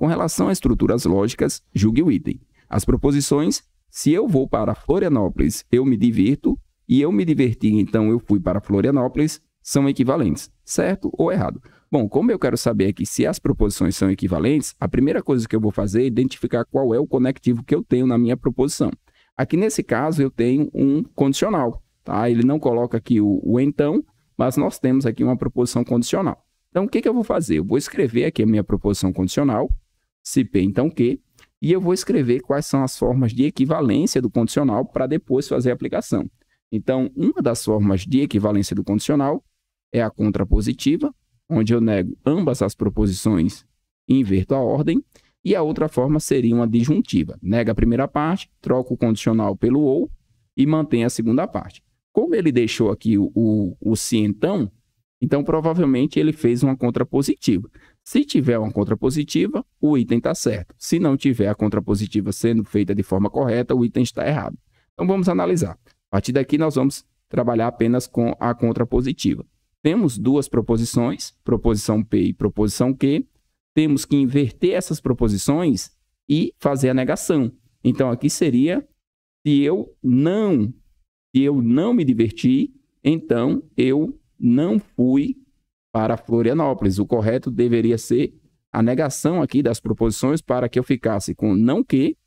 Com relação a estruturas lógicas, julgue o item. As proposições, se eu vou para Florianópolis, eu me divirto, e eu me diverti, então eu fui para Florianópolis, são equivalentes, certo ou errado? Bom, como eu quero saber aqui se as proposições são equivalentes, a primeira coisa que eu vou fazer é identificar qual é o conectivo que eu tenho na minha proposição. Aqui nesse caso eu tenho um condicional, tá? Ele não coloca aqui o então, mas nós temos aqui uma proposição condicional. Então o que eu vou fazer? Eu vou escrever aqui a minha proposição condicional, se P então Q, e eu vou escrever quais são as formas de equivalência do condicional para depois fazer a aplicação. Então, uma das formas de equivalência do condicional é a contrapositiva, onde eu nego ambas as proposições e inverto a ordem, e a outra forma seria uma disjuntiva. Nega a primeira parte, troca o condicional pelo ou e mantém a segunda parte. Como ele deixou aqui o se então provavelmente ele fez uma contrapositiva. Se tiver uma contrapositiva, o item está certo. Se não tiver a contrapositiva sendo feita de forma correta, o item está errado. Então vamos analisar. A partir daqui nós vamos trabalhar apenas com a contrapositiva. Temos duas proposições, proposição P e proposição Q. Temos que inverter essas proposições e fazer a negação. Então aqui seria, se eu não me diverti, então eu não fui para Florianópolis. O correto deveria ser a negação aqui das proposições para que eu ficasse com não que,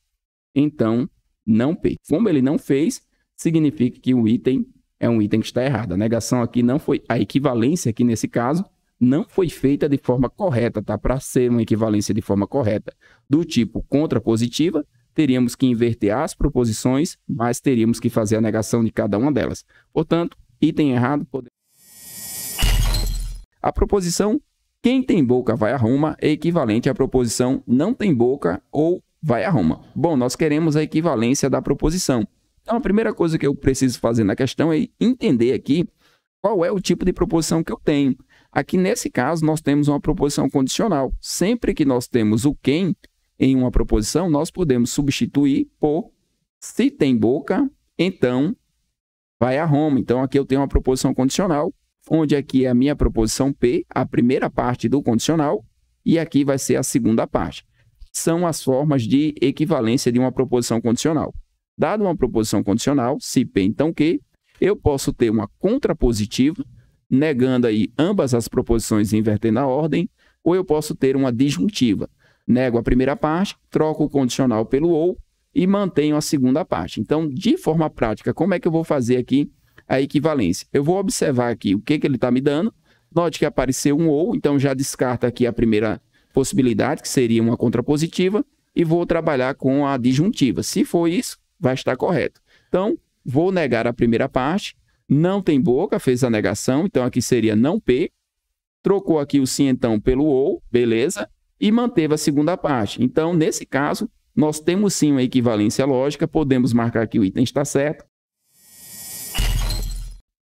então não P. Como ele não fez, significa que o item é um item que está errado. A negação aqui não foi, a equivalência aqui nesse caso, não foi feita de forma correta, tá? Para ser uma equivalência de forma correta do tipo contrapositiva, teríamos que inverter as proposições, mas teríamos que fazer a negação de cada uma delas. Portanto, item errado. A proposição quem tem boca vai a Roma é equivalente à proposição não tem boca ou vai a Roma. Bom, nós queremos a equivalência da proposição. Então, a primeira coisa que eu preciso fazer na questão é entender aqui qual é o tipo de proposição que eu tenho. Aqui, nesse caso, nós temos uma proposição condicional. Sempre que nós temos o quem em uma proposição, nós podemos substituir por se tem boca, então vai a Roma. Então, aqui eu tenho uma proposição condicional, onde aqui é a minha proposição P, a primeira parte do condicional, e aqui vai ser a segunda parte. São as formas de equivalência de uma proposição condicional. Dada uma proposição condicional, se P então Q, eu posso ter uma contrapositiva, negando aí ambas as proposições e invertendo a ordem, ou eu posso ter uma disjuntiva. Nego a primeira parte, troco o condicional pelo ou e mantenho a segunda parte. Então, de forma prática, como é que eu vou fazer aqui a equivalência? Eu vou observar aqui o que ele está me dando. Note que apareceu um ou, então já descarta aqui a primeira possibilidade, que seria uma contrapositiva, e vou trabalhar com a disjuntiva. Se for isso, vai estar correto. Então, vou negar a primeira parte, não tem boca, fez a negação, então aqui seria não P, trocou aqui o sim então pelo ou, beleza, e manteve a segunda parte. Então, nesse caso, nós temos sim uma equivalência lógica, podemos marcar que o item está certo.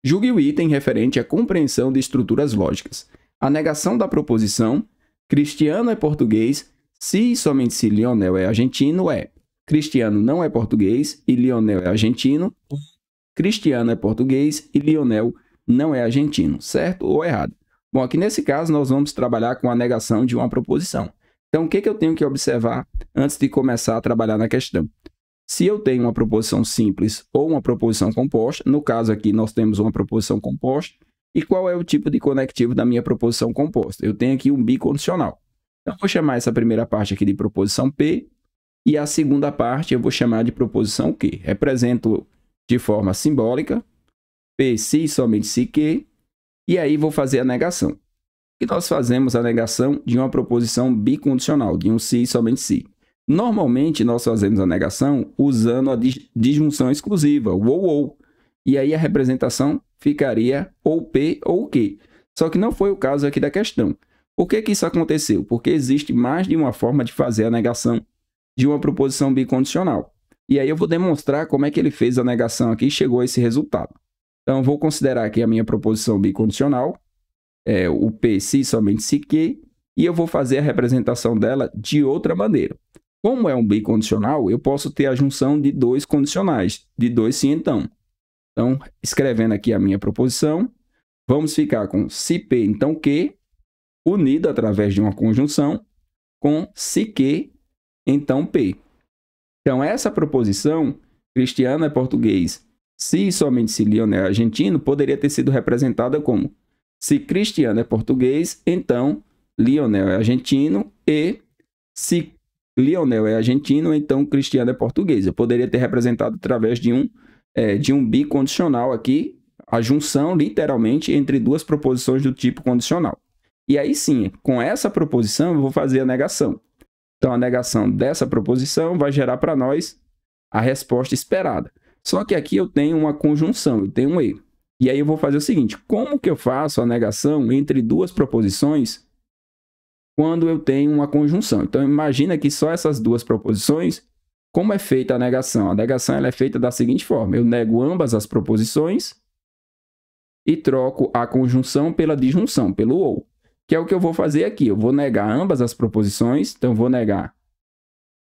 Julgue o item referente à compreensão de estruturas lógicas. A negação da proposição Cristiano é português, se e somente se Lionel é argentino, é Cristiano não é português e Lionel é argentino, Cristiano é português e Lionel não é argentino, certo ou errado? Bom, aqui nesse caso nós vamos trabalhar com a negação de uma proposição. Então, o que eu tenho que observar antes de começar a trabalhar na questão? Se eu tenho uma proposição simples ou uma proposição composta, no caso aqui nós temos uma proposição composta, e qual é o tipo de conectivo da minha proposição composta? Eu tenho aqui um bicondicional. Então, eu vou chamar essa primeira parte aqui de proposição P, e a segunda parte eu vou chamar de proposição Q. Represento de forma simbólica, P se e somente se Q, e aí vou fazer a negação. E nós fazemos a negação de uma proposição bicondicional, de um se e somente se. Normalmente, nós fazemos a negação usando a disjunção exclusiva, o ou. E aí a representação ficaria ou P ou Q. Só que não foi o caso aqui da questão. Por que isso aconteceu? Porque existe mais de uma forma de fazer a negação de uma proposição bicondicional. E aí eu vou demonstrar como é que ele fez a negação aqui e chegou a esse resultado. Então, vou considerar aqui a minha proposição bicondicional, o P se somente se Q, e eu vou fazer a representação dela de outra maneira. Como é um bicondicional, eu posso ter a junção de dois condicionais, de dois se então. Então, escrevendo aqui a minha proposição, vamos ficar com se P então Q, unido através de uma conjunção, com se que, então P. Então, essa proposição, Cristiano é português, se e somente se Lionel é argentino, poderia ter sido representada como: se Cristiano é português, então Lionel é argentino, e se Lionel é argentino, então Cristiano é português. Eu poderia ter representado através de um bicondicional aqui, a junção, literalmente, entre duas proposições do tipo condicional. E aí sim, com essa proposição, eu vou fazer a negação. Então, a negação dessa proposição vai gerar para nós a resposta esperada. Só que aqui eu tenho uma conjunção, eu tenho um e. E aí eu vou fazer o seguinte: como que eu faço a negação entre duas proposições quando eu tenho uma conjunção? Então, imagina que só essas duas proposições, como é feita a negação? A negação ela é feita da seguinte forma: eu nego ambas as proposições e troco a conjunção pela disjunção, pelo ou. Que é o que eu vou fazer aqui. Eu vou negar ambas as proposições. Então, eu vou negar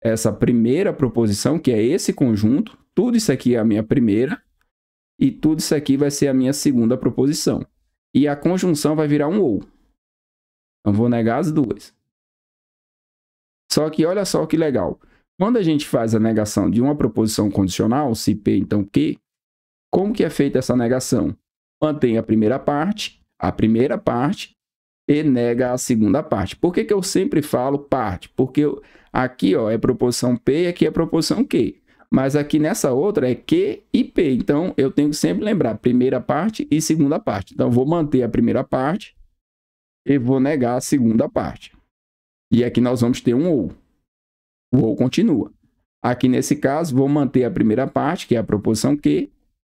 essa primeira proposição, que é esse conjunto. Tudo isso aqui é a minha primeira. E tudo isso aqui vai ser a minha segunda proposição. E a conjunção vai virar um ou. Então, vou negar as duas. Só que olha só que legal. Quando a gente faz a negação de uma proposição condicional, se P, então Q, como que é feita essa negação? Mantém a primeira parte, e nega a segunda parte. Por que eu sempre falo parte? Porque aqui é proposição P e aqui é proposição Q. Mas aqui nessa outra é Q e P. Então, eu tenho que sempre lembrar primeira parte e segunda parte. Então, eu vou manter a primeira parte e vou negar a segunda parte. E aqui nós vamos ter um ou. O ou continua. Aqui nesse caso, vou manter a primeira parte, que é a proposição Q,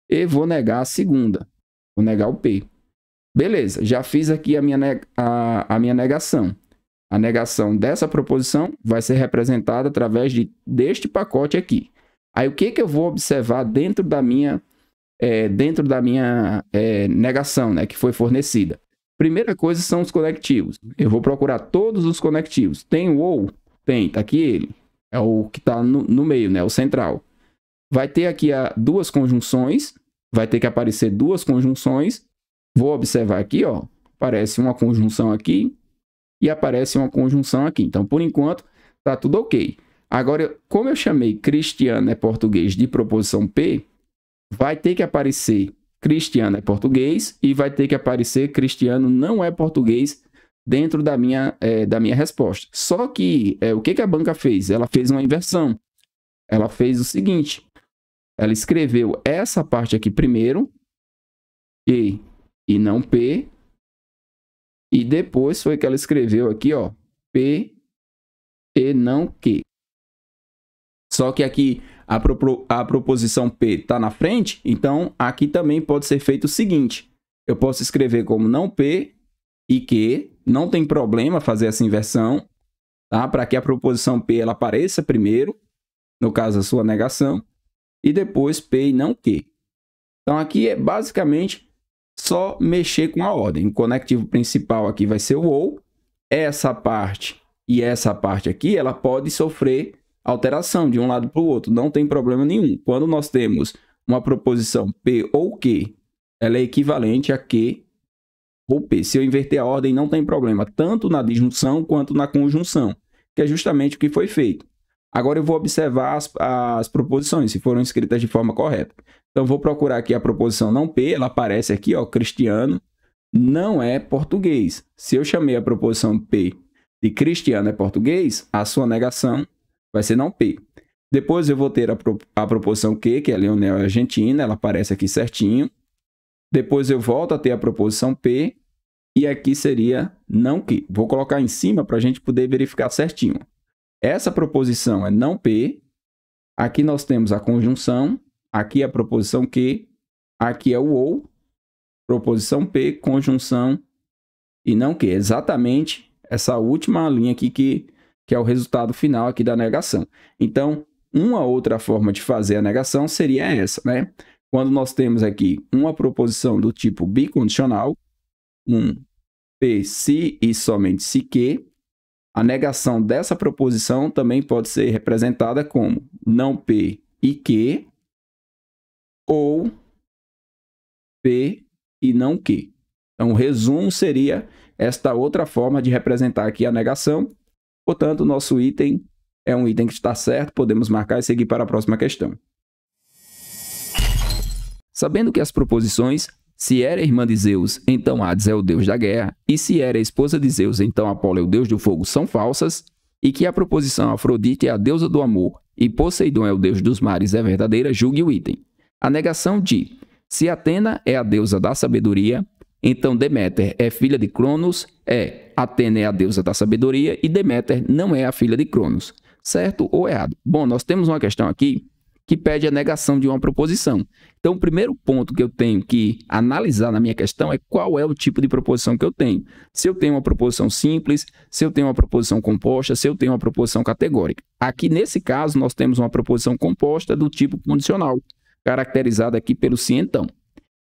e vou negar a segunda. Vou negar o P. Beleza, já fiz aqui a minha negação. A negação dessa proposição vai ser representada através deste pacote aqui. Aí o que eu vou observar dentro da minha negação, né, que foi fornecida? Primeira coisa são os conectivos. Eu vou procurar todos os conectivos. Tem o ou? Tem, tá aqui ele. É o que está no meio, né, o central. Vai ter aqui duas conjunções. Vai ter que aparecer duas conjunções. Vou observar aqui, aparece uma conjunção aqui e aparece uma conjunção aqui. Então, por enquanto, está tudo ok. Agora, como eu chamei Cristiano é português de proposição P, vai ter que aparecer Cristiano é português e vai ter que aparecer Cristiano não é português dentro da minha resposta. Só que, o que a banca fez? Ela fez uma inversão. Ela fez o seguinte: ela escreveu essa parte aqui primeiro, e não P, e depois foi que ela escreveu aqui, P e não Q. Só que aqui a proposição P está na frente, então aqui também pode ser feito o seguinte: eu posso escrever como não P e Q, não tem problema fazer essa inversão, tá? Para que a proposição P ela apareça primeiro, no caso a sua negação, e depois P e não Q. Então aqui é basicamente só mexer com a ordem. O conectivo principal aqui vai ser o ou. Essa parte e essa parte aqui, ela pode sofrer alteração de um lado para o outro. Não tem problema nenhum. Quando nós temos uma proposição P ou Q, ela é equivalente a Q ou P. Se eu inverter a ordem, não tem problema, tanto na disjunção quanto na conjunção, que é justamente o que foi feito. Agora eu vou observar as proposições, se foram escritas de forma correta. Então, vou procurar aqui a proposição não P, ela aparece aqui, Cristiano não é português. Se eu chamei a proposição P de Cristiano é português, a sua negação vai ser não P. Depois eu vou ter a proposição Q, que é Lionel é argentino, ela aparece aqui certinho. Depois eu volto a ter a proposição P, e aqui seria não Q. Vou colocar em cima para a gente poder verificar certinho. Essa proposição é não P, aqui nós temos a conjunção, aqui a proposição Q, aqui é o ou, proposição P, conjunção e não Q. Exatamente essa última linha aqui que é o resultado final aqui da negação. Então, uma outra forma de fazer a negação seria essa, né? Quando nós temos aqui uma proposição do tipo bicondicional, P, se e somente se Q, a negação dessa proposição também pode ser representada como não P e Q, ou P e não Q. Então, o resumo seria esta outra forma de representar aqui a negação, Portanto, o nosso item é um item que está certo, podemos marcar e seguir para a próxima questão. Sabendo que as proposições, se Hera é irmã de Zeus, então Hades é o deus da guerra, e se Hera é esposa de Zeus, então Apolo é o deus do fogo, são falsas, e que a proposição Afrodite é a deusa do amor e Poseidon é o deus dos mares é verdadeira, julgue o item. A negação de se Atena é a deusa da sabedoria, então Deméter é filha de Cronos, Atena é a deusa da sabedoria e Deméter não é a filha de Cronos. Certo ou errado? Bom, nós temos uma questão aqui que pede a negação de uma proposição. Então, o primeiro ponto que eu tenho que analisar na minha questão é qual é o tipo de proposição que eu tenho. Se eu tenho uma proposição simples, se eu tenho uma proposição composta, se eu tenho uma proposição categórica. Aqui, nesse caso, nós temos uma proposição composta do tipo condicional, caracterizada aqui pelo se então.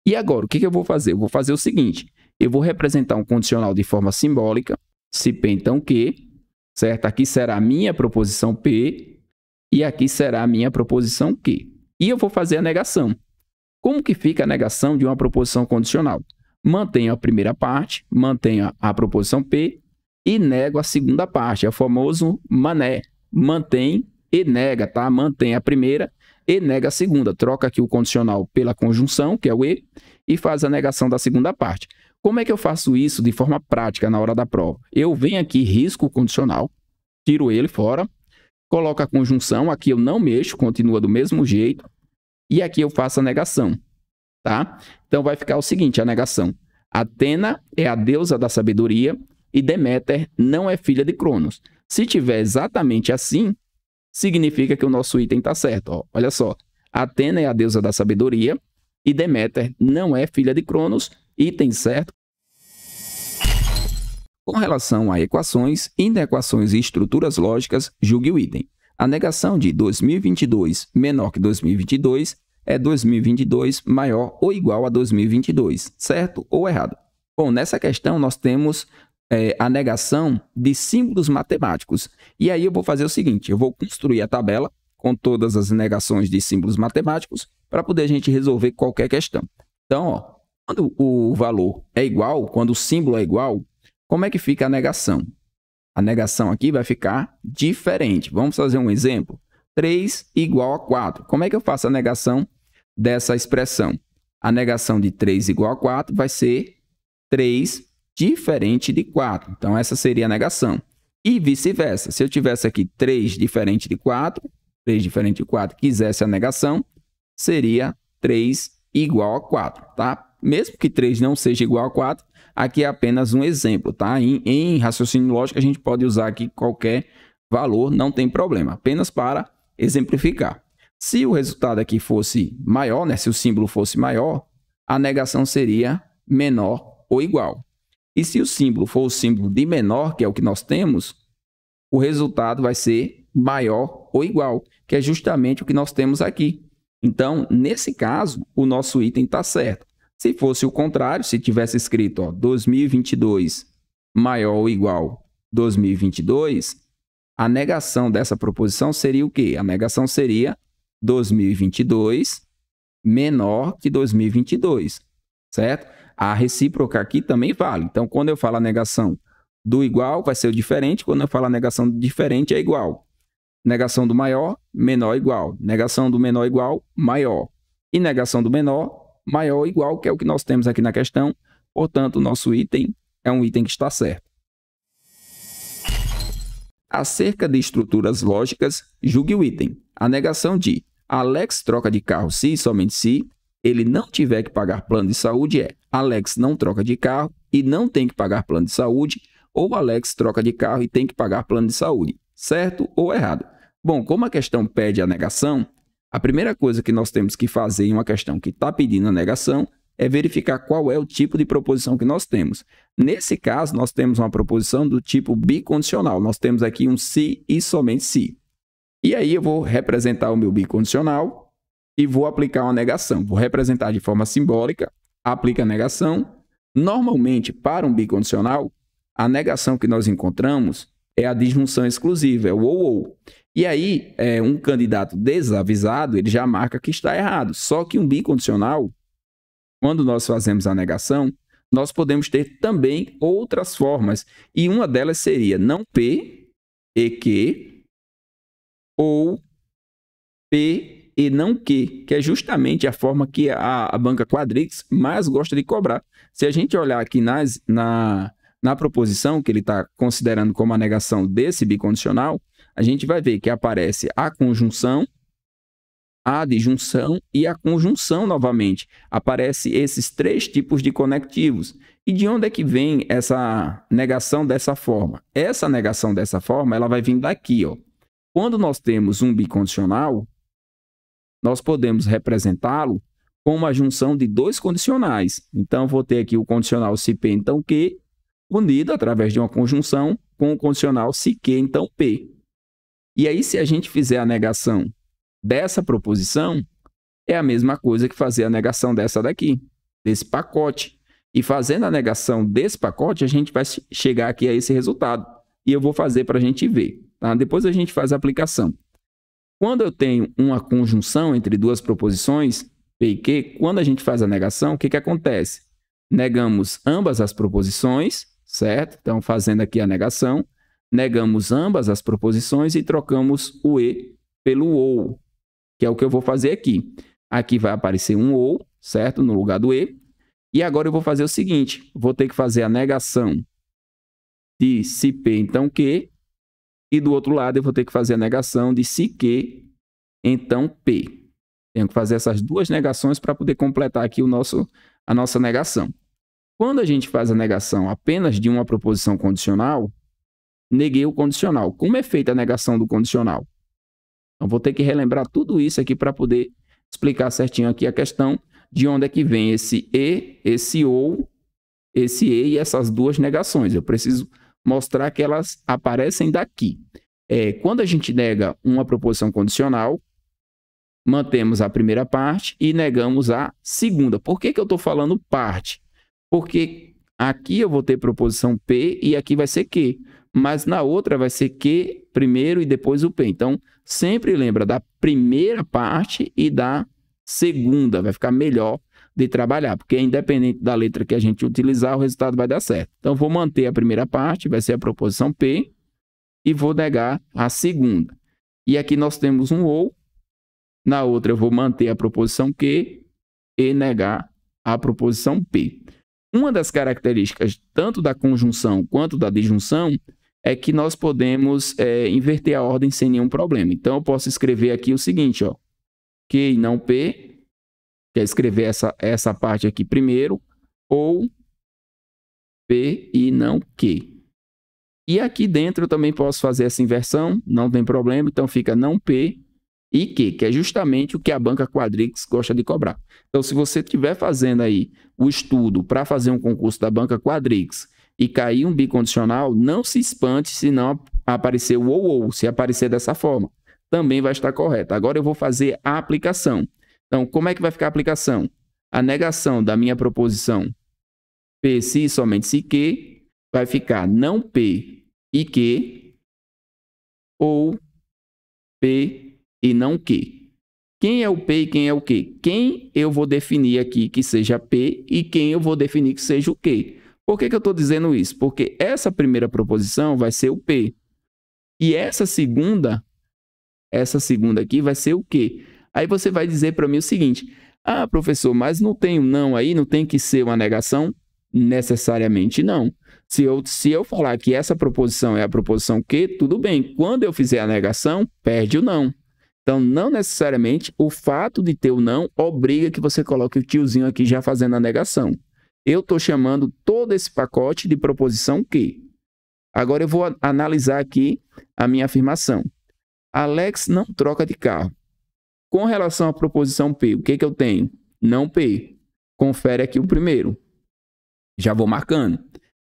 E agora, o que eu vou fazer? Eu vou fazer o seguinte, eu vou representar um condicional de forma simbólica, se P então Q, certo? Aqui será a minha proposição P, e aqui será a minha proposição Q. E eu vou fazer a negação. Como que fica a negação de uma proposição condicional? Mantenho a primeira parte, mantenho a proposição P e nego a segunda parte, é o famoso mané. Mantém e nega, tá? Mantém a primeira e nega a segunda. Troca aqui o condicional pela conjunção, que é o E, e faz a negação da segunda parte. Como é que eu faço isso de forma prática na hora da prova? Eu venho aqui, risco o condicional, tiro ele fora, coloco a conjunção, aqui eu não mexo, continua do mesmo jeito, e aqui eu faço a negação, tá? Então, vai ficar o seguinte, a negação. Atena é a deusa da sabedoria e Deméter não é filha de Cronos. Se tiver exatamente assim, significa que o nosso item está certo. Ó, olha só, Atena é a deusa da sabedoria e Deméter não é filha de Cronos, item certo. Com relação a equações, inequações e estruturas lógicas, julgue o item. A negação de 2022 menor que 2022 é 2022 maior ou igual a 2022, certo ou errado? Bom, nessa questão nós temos a negação de símbolos matemáticos. E aí eu vou fazer o seguinte, eu vou construir a tabela com todas as negações de símbolos matemáticos para poder a gente resolver qualquer questão. Então, ó, quando o valor é igual, quando o símbolo é igual, como é que fica a negação? A negação aqui vai ficar diferente. Vamos fazer um exemplo. 3 igual a 4. Como é que eu faço a negação dessa expressão? A negação de 3 igual a 4 vai ser 3 diferente de 4. Então, essa seria a negação. E vice-versa. Se eu tivesse aqui 3 diferente de 4, 3 diferente de 4, quisesse a negação, seria 3 igual a 4, tá? Mesmo que 3 não seja igual a 4, aqui é apenas um exemplo, tá? Em raciocínio lógico, a gente pode usar aqui qualquer valor, não tem problema, apenas para exemplificar. Se o resultado aqui fosse maior, né? Se o símbolo fosse maior, a negação seria menor ou igual. E se o símbolo for o símbolo de menor, que é o que nós temos, o resultado vai ser maior ou igual, que é justamente o que nós temos aqui. Então, nesse caso, o nosso item está certo. Se fosse o contrário, se tivesse escrito 2022 maior ou igual 2022, a negação dessa proposição seria o quê? A negação seria 2022 menor que 2022, certo? A recíproca aqui também vale. Então, quando eu falo a negação do igual, vai ser o diferente. Quando eu falo a negação do diferente, é igual. Negação do maior, menor igual. Negação do menor igual, maior. E negação do menor, maior ou igual, que é o que nós temos aqui na questão. Portanto, o nosso item é um item que está certo. Acerca de estruturas lógicas, julgue o item. A negação de Alex troca de carro se e somente se ele não tiver que pagar plano de saúde é Alex não troca de carro e não tem que pagar plano de saúde, ou Alex troca de carro e tem que pagar plano de saúde. Certo ou errado? Bom, como a questão pede a negação, a primeira coisa que nós temos que fazer em uma questão que está pedindo a negação é verificar qual é o tipo de proposição que nós temos. Nesse caso, nós temos uma proposição do tipo bicondicional. Nós temos aqui um se e somente se. E aí eu vou representar o meu bicondicional e vou aplicar uma negação. Vou representar de forma simbólica, aplica a negação. Normalmente, para um bicondicional, a negação que nós encontramos é a disjunção exclusiva, é o ou. E aí, um candidato desavisado, ele já marca que está errado. Só que um bicondicional, quando nós fazemos a negação, nós podemos ter também outras formas. E uma delas seria não P e que, ou P e não que é justamente a forma que a banca Quadrix mais gosta de cobrar. Se a gente olhar aqui na proposição que ele está considerando como a negação desse bicondicional, a gente vai ver que aparece a conjunção, a disjunção e a conjunção novamente. Aparece esses 3 tipos de conectivos. E de onde é que vem essa negação dessa forma? Essa negação dessa forma, ela vai vir daqui, ó. Quando nós temos um bicondicional, nós podemos representá-lo como uma junção de 2 condicionais. Então, vou ter aqui o condicional se P, então Q, unido através de uma conjunção com o condicional se Q, então P. E aí, se a gente fizer a negação dessa proposição, é a mesma coisa que fazer a negação dessa daqui, desse pacote. E fazendo a negação desse pacote, a gente vai chegar aqui a esse resultado. E eu vou fazer para a gente ver. Tá? Depois a gente faz a aplicação. Quando eu tenho uma conjunção entre 2 proposições, P e Q, quando a gente faz a negação, o que acontece? Negamos ambas as proposições, certo? Então, fazendo aqui a negação, negamos ambas as proposições e trocamos o E pelo OU, que é o que eu vou fazer aqui. Aqui vai aparecer um OU, certo? No lugar do E. E agora eu vou fazer o seguinte, vou ter que fazer a negação de se P, então Q, e do outro lado eu vou ter que fazer a negação de se Q, então P. Tenho que fazer essas 2 negações para poder completar aqui a nossa negação. Quando a gente faz a negação apenas de uma proposição condicional, neguei o condicional. Como é feita a negação do condicional? Então, vou ter que relembrar tudo isso aqui para poder explicar certinho aqui a questão de onde é que vem esse E, esse OU, esse E e essas 2 negações. Eu preciso mostrar que elas aparecem daqui. Quando a gente nega uma proposição condicional, mantemos a primeira parte e negamos a segunda. Por que eu estou falando parte? Porque aqui eu vou ter proposição P e aqui vai ser Q. Mas na outra vai ser Q primeiro e depois o P. Então, sempre lembra da primeira parte e da segunda. Vai ficar melhor de trabalhar, porque independente da letra que a gente utilizar, o resultado vai dar certo. Então, vou manter a primeira parte, vai ser a proposição P, e vou negar a segunda. E aqui nós temos um OU. Na outra, eu vou manter a proposição Q e negar a proposição P. Uma das características tanto da conjunção quanto da disjunção é que nós podemos inverter a ordem sem nenhum problema. Então, eu posso escrever aqui o seguinte, ó, Q e não P, que é escrever essa parte aqui primeiro, ou P e não Q. E aqui dentro eu também posso fazer essa inversão, não tem problema, então fica não P e Q, que é justamente o que a banca Quadrix gosta de cobrar. Então, se você estiver fazendo aí o estudo para fazer um concurso da banca Quadrix e cair um bicondicional, não se espante se não aparecer o ou, se aparecer dessa forma. Também vai estar correto. Agora eu vou fazer a aplicação. Então, como é que vai ficar a aplicação? A negação da minha proposição P se e somente se Q vai ficar não P e Q ou P e não Q. Quem é o P e quem é o Q? Quem eu vou definir aqui que seja P e quem eu vou definir que seja o Q? Por que eu estou dizendo isso? Porque essa primeira proposição vai ser o P. E essa segunda aqui vai ser o Q. Aí você vai dizer para mim o seguinte, ah, professor, mas não tem um não aí, não tem que ser uma negação? Necessariamente não. Se eu falar que essa proposição é a proposição Q, tudo bem. Quando eu fizer a negação, perde o não. Então, não necessariamente o fato de ter o não obriga que você coloque o tiozinho aqui já fazendo a negação. Eu estou chamando todo esse pacote de proposição Q. Agora eu vou analisar aqui a minha afirmação. Alex não troca de carro. Com relação à proposição P, o que eu tenho? Não P. Confere aqui o primeiro. Já vou marcando.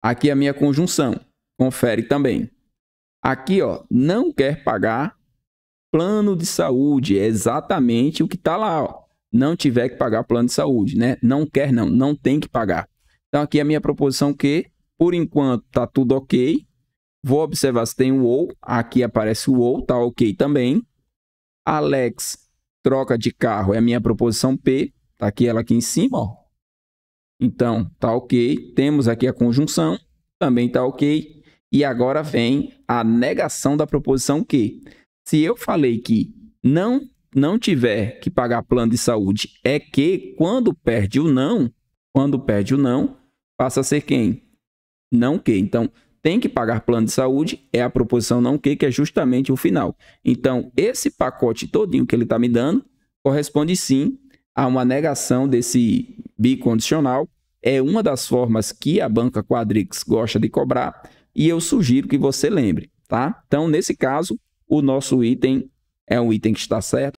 Aqui a minha conjunção. Confere também. Aqui, ó, não quer pagar plano de saúde. É exatamente o que está lá, ó. Não tiver que pagar plano de saúde, né? Não quer, não tem que pagar. Então, aqui a minha proposição Q, por enquanto, está tudo ok. Vou observar se tem o OU. Aqui aparece o OU, está ok também. Alex troca de carro é a minha proposição P. Está aqui ela aqui em cima, ó. Então, está ok. Temos aqui a conjunção, também está ok. E agora vem a negação da proposição que, se eu falei que não tiver que pagar plano de saúde, é que quando perde o não, passa a ser quem? Não que. Então, tem que pagar plano de saúde, é a proposição não que é justamente o final. Então, esse pacote todinho que ele está me dando corresponde sim a uma negação desse bicondicional. É uma das formas que a banca Quadrix gosta de cobrar e eu sugiro que você lembre, tá? Então, nesse caso, o nosso item é um item que está certo.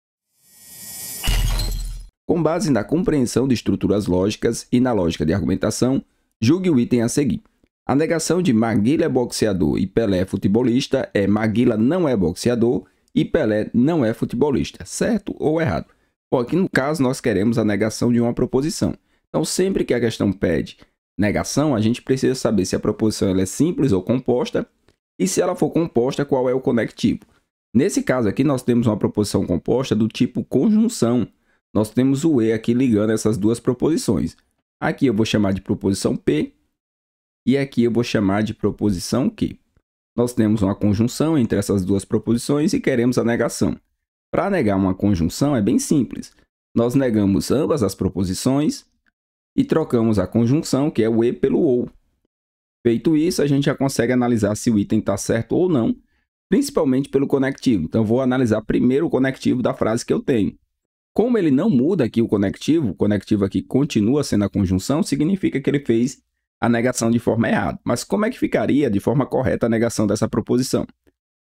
Com base na compreensão de estruturas lógicas e na lógica de argumentação, julgue o item a seguir. A negação de Maguila é boxeador e Pelé é futebolista é Maguila não é boxeador e Pelé não é futebolista, certo ou errado? Bom, aqui no caso nós queremos a negação de uma proposição. Então, sempre que a questão pede negação, a gente precisa saber se a proposição ela é simples ou composta e se ela for composta, qual é o conectivo. Nesse caso aqui, nós temos uma proposição composta do tipo conjunção. Nós temos o E aqui ligando essas duas proposições. Aqui eu vou chamar de proposição P e aqui eu vou chamar de proposição Q. Nós temos uma conjunção entre essas duas proposições e queremos a negação. Para negar uma conjunção é bem simples. Nós negamos ambas as proposições e trocamos a conjunção, que é o E, pelo OU. Feito isso, a gente já consegue analisar se o item está certo ou não, principalmente pelo conectivo. Então, vou analisar primeiro o conectivo da frase que eu tenho. Como ele não muda aqui o conectivo aqui continua sendo a conjunção, significa que ele fez a negação de forma errada. Mas como é que ficaria de forma correta a negação dessa proposição?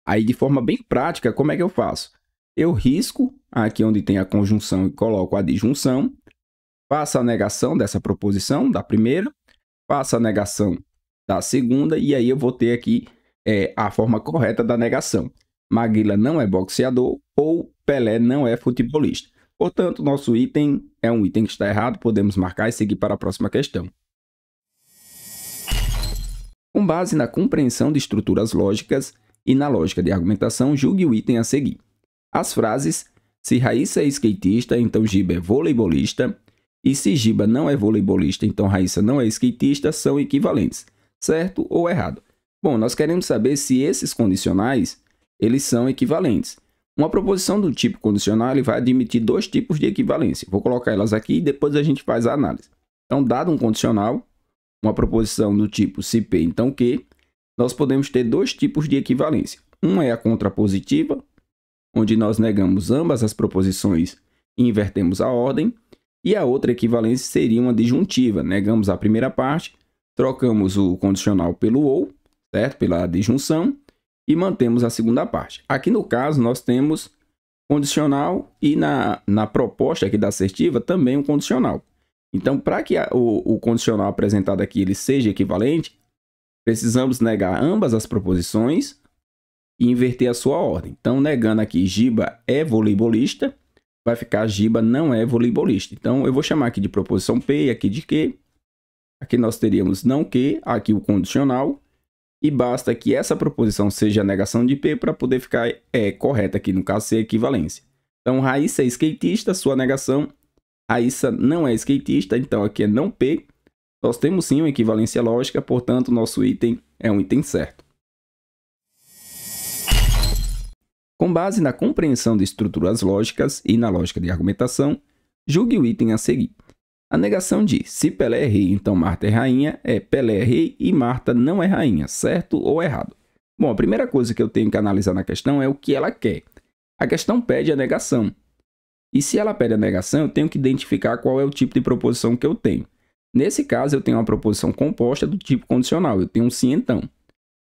Aí, de forma bem prática, como é que eu faço? Eu risco aqui onde tem a conjunção e coloco a disjunção, faço a negação dessa proposição, da primeira, faço a negação da segunda, e aí eu vou ter aqui a forma correta da negação. Maguila não é boxeador ou Pelé não é futebolista. Portanto, nosso item é um item que está errado, podemos marcar e seguir para a próxima questão. Com base na compreensão de estruturas lógicas e na lógica de argumentação, julgue o item a seguir. As frases, se Raíssa é skatista, então Giba é voleibolista, e se Giba não é voleibolista, então Raíssa não é skatista, são equivalentes, certo ou errado? Bom, nós queremos saber se esses condicionais, eles são equivalentes. Uma proposição do tipo condicional ele vai admitir dois tipos de equivalência. Vou colocar elas aqui e depois a gente faz a análise. Então, dado um condicional, uma proposição do tipo se P, então Q, nós podemos ter dois tipos de equivalência. Uma é a contrapositiva, onde nós negamos ambas as proposições e invertemos a ordem. E a outra equivalência seria uma disjuntiva. Negamos a primeira parte, trocamos o condicional pelo ou, certo? Pela disjunção, e mantemos a segunda parte. Aqui no caso, nós temos condicional e na proposta aqui da assertiva também um condicional. Então, para que o condicional apresentado aqui ele seja equivalente, precisamos negar ambas as proposições e inverter a sua ordem. Então, negando aqui Giba é voleibolista, vai ficar Giba não é voleibolista. Então, eu vou chamar aqui de proposição P e aqui de Q. Aqui nós teríamos não Q, aqui o condicional. E basta que essa proposição seja a negação de P para poder ficar correta aqui, no caso, ser equivalência. Então, Raíssa é skatista, sua negação. Raíssa não é skatista, então aqui é não P. Nós temos sim uma equivalência lógica, portanto, nosso item é um item certo. Com base na compreensão de estruturas lógicas e na lógica de argumentação, julgue o item a seguir. A negação de se Pelé é rei, então Marta é rainha, é Pelé é rei e Marta não é rainha, certo ou errado? Bom, a primeira coisa que eu tenho que analisar na questão é o que ela quer. A questão pede a negação. E se ela pede a negação, eu tenho que identificar qual é o tipo de proposição que eu tenho. Nesse caso, eu tenho uma proposição composta do tipo condicional, eu tenho um sim então.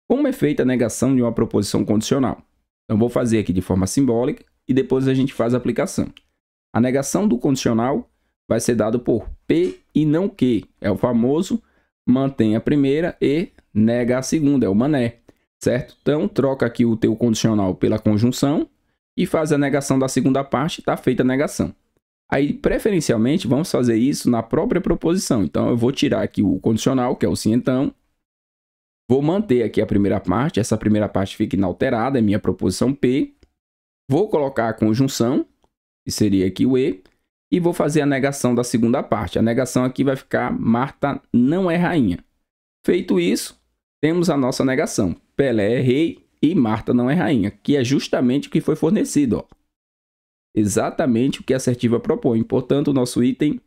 Como é feita a negação de uma proposição condicional? Então, vou fazer aqui de forma simbólica e depois a gente faz a aplicação. A negação do condicional vai ser dado por P e não Q. É o famoso mantém a primeira e nega a segunda, é o mané, certo? Então, troca aqui o teu condicional pela conjunção e faz a negação da segunda parte, está feita a negação. Aí, preferencialmente, vamos fazer isso na própria proposição. Então, eu vou tirar aqui o condicional, que é o sim então. Vou manter aqui a primeira parte, essa primeira parte fica inalterada, é minha proposição P. Vou colocar a conjunção, que seria aqui o E, e vou fazer a negação da segunda parte. A negação aqui vai ficar Marta não é rainha. Feito isso, temos a nossa negação. Pelé é rei e Marta não é rainha, que é justamente o que foi fornecido. Ó. Exatamente o que a assertiva propõe. Portanto, o nosso item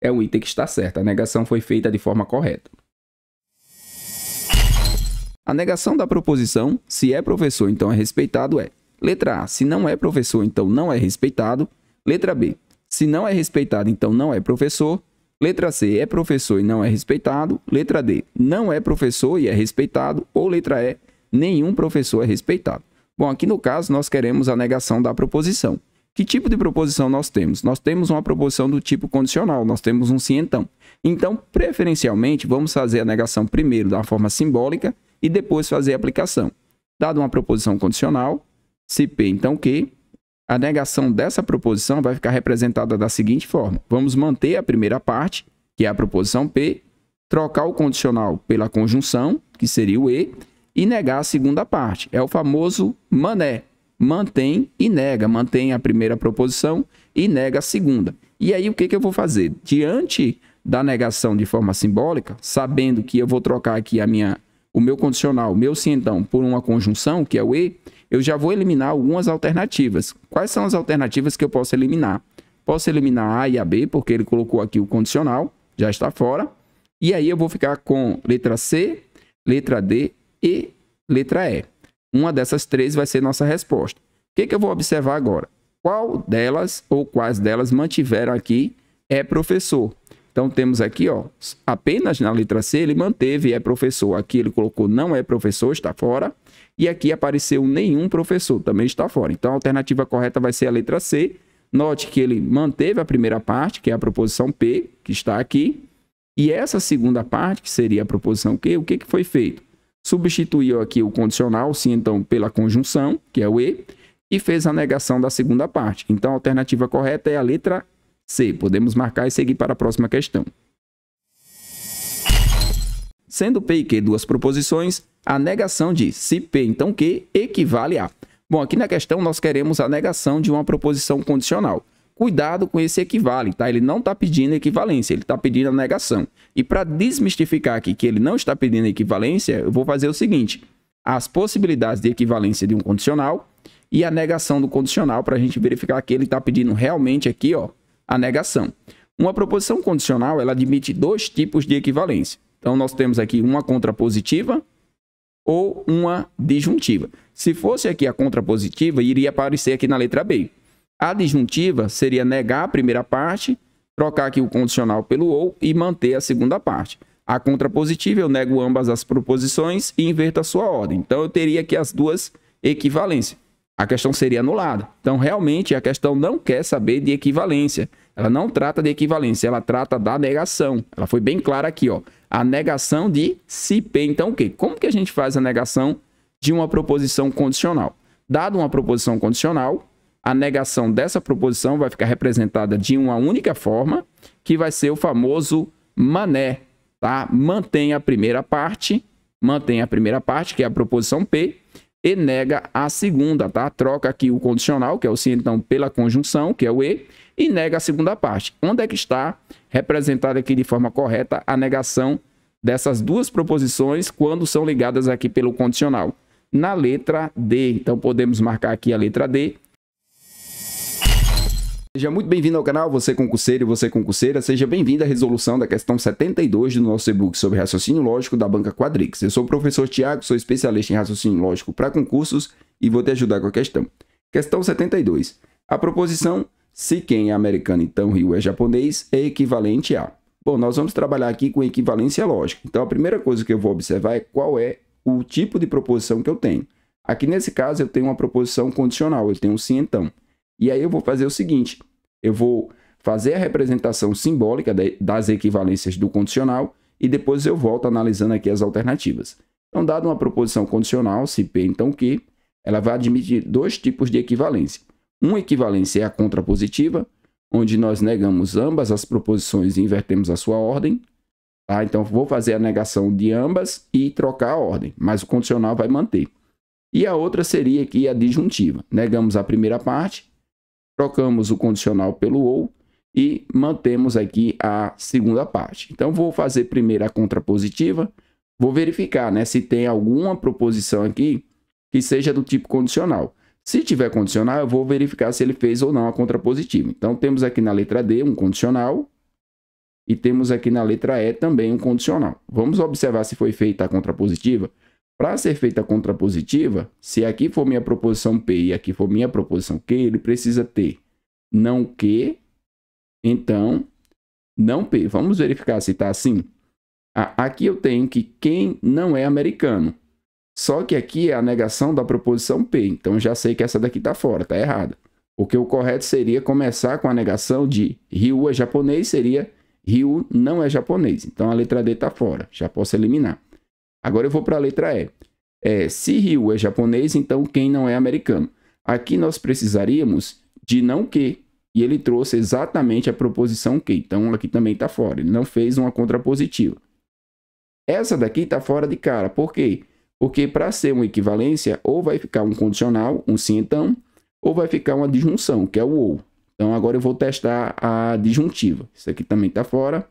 é um item que está certo. A negação foi feita de forma correta. A negação da proposição, se é professor, então é respeitado, é: letra A, se não é professor, então não é respeitado. Letra B, se não é respeitado, então não é professor. Letra C, é professor e não é respeitado. Letra D, não é professor e é respeitado. Ou letra E, nenhum professor é respeitado. Bom, aqui no caso, nós queremos a negação da proposição. Que tipo de proposição nós temos? Nós temos uma proposição do tipo condicional, nós temos um sim então. Então, preferencialmente, vamos fazer a negação primeiro da forma simbólica e depois fazer a aplicação. Dado uma proposição condicional, se P então Q, a negação dessa proposição vai ficar representada da seguinte forma. Vamos manter a primeira parte, que é a proposição P, trocar o condicional pela conjunção, que seria o E, e negar a segunda parte. É o famoso mané. Mantém e nega. Mantém a primeira proposição e nega a segunda. E aí o que eu vou fazer? Diante da negação de forma simbólica, sabendo que eu vou trocar aqui o meu condicional, o meu sim então, por uma conjunção, que é o E, eu já vou eliminar algumas alternativas. Quais são as alternativas que eu posso eliminar? Posso eliminar A e a B, porque ele colocou aqui o condicional, já está fora. E aí eu vou ficar com letra C, letra D e letra E. Uma dessas três vai ser nossa resposta. O que eu vou observar agora? Qual delas ou quais delas mantiveram aqui é professor? Então, temos aqui, ó, apenas na letra C, ele manteve é professor. Aqui ele colocou não é professor, está fora. E aqui apareceu nenhum professor, também está fora. Então, a alternativa correta vai ser a letra C. Note que ele manteve a primeira parte, que é a proposição P, que está aqui. E essa segunda parte, que seria a proposição Q, o que foi feito? Substituiu aqui o condicional, sim, então, pela conjunção, que é o E, e fez a negação da segunda parte. Então, a alternativa correta é a letra C. Podemos marcar e seguir para a próxima questão. Sendo P e Q duas proposições, a negação de se P então Q equivale a... Bom, aqui na questão nós queremos a negação de uma proposição condicional. Cuidado com esse equivale, tá? Ele não está pedindo equivalência, ele está pedindo a negação. E para desmistificar aqui que ele não está pedindo equivalência, eu vou fazer o seguinte. As possibilidades de equivalência de um condicional e a negação do condicional para a gente verificar que ele está pedindo realmente aqui, ó, a negação. Uma proposição condicional, ela admite dois tipos de equivalência. Então, nós temos aqui uma contrapositiva ou uma disjuntiva. Se fosse aqui a contrapositiva, iria aparecer aqui na letra B. A disjuntiva seria negar a primeira parte, trocar aqui o condicional pelo ou e manter a segunda parte. A contrapositiva, eu nego ambas as proposições e inverto a sua ordem. Então, eu teria aqui as duas equivalências. A questão seria anulada. Então, realmente, a questão não quer saber de equivalência. Ela não trata de equivalência, ela trata da negação. Ela foi bem clara aqui, ó. A negação de se P, então o quê? Como que a gente faz a negação de uma proposição condicional? Dado uma proposição condicional, a negação dessa proposição vai ficar representada de uma única forma, que vai ser o famoso mané, tá? Mantém a primeira parte, que é a proposição P, e nega a segunda, tá? Troca aqui o condicional, que é o sim, então, pela conjunção, que é o E, e nega a segunda parte. Onde é que está representada aqui de forma correta a negação dessas duas proposições quando são ligadas aqui pelo condicional? Na letra D. Então, podemos marcar aqui a letra D. Seja muito bem-vindo ao canal, você concurseiro e você concurseira. Seja bem-vindo à resolução da questão 72 do nosso e-book sobre raciocínio lógico da Banca Quadrix. Eu sou o professor Tiago, sou especialista em raciocínio lógico para concursos e vou te ajudar com a questão. Questão 72. A proposição se quem é americano, então Ryu é japonês, é equivalente a... Bom, nós vamos trabalhar aqui com equivalência lógica. Então, a primeira coisa que eu vou observar é qual é o tipo de proposição que eu tenho. Aqui, nesse caso, eu tenho uma proposição condicional, eu tenho um sim, então. E aí eu vou fazer o seguinte, eu vou fazer a representação simbólica das equivalências do condicional e depois eu volto analisando aqui as alternativas. Então, dado uma proposição condicional, se P, então Q, ela vai admitir dois tipos de equivalência. Uma equivalência é a contrapositiva, onde nós negamos ambas as proposições e invertemos a sua ordem. Tá? Então, vou fazer a negação de ambas e trocar a ordem, mas o condicional vai manter. E a outra seria aqui a disjuntiva. Negamos a primeira parte, trocamos o condicional pelo ou e mantemos aqui a segunda parte. Então, vou fazer primeiro a contrapositiva, vou verificar, né, se tem alguma proposição aqui que seja do tipo condicional. Se tiver condicional, eu vou verificar se ele fez ou não a contrapositiva. Então, temos aqui na letra D um condicional e temos aqui na letra E também um condicional. Vamos observar se foi feita a contrapositiva. Para ser feita a contrapositiva, se aqui for minha proposição P e aqui for minha proposição Q, ele precisa ter não Q, então não P. Vamos verificar se está assim. Aqui eu tenho que quem não é americano. Só que aqui é a negação da proposição P. Então, eu já sei que essa daqui está fora, está errada. Porque o correto seria começar com a negação de Ryu é japonês, seria Ryu não é japonês. Então, a letra D está fora, já posso eliminar. Agora eu vou para a letra E. Se Ryu é japonês, então quem não é americano? Aqui nós precisaríamos de não que. E ele trouxe exatamente a proposição que. Então, aqui também está fora. Ele não fez uma contrapositiva. Essa daqui está fora de cara. Por quê? Porque para ser uma equivalência, ou vai ficar um condicional, um sim então, ou vai ficar uma disjunção, que é o ou. Então, agora eu vou testar a disjuntiva. Isso aqui também está fora.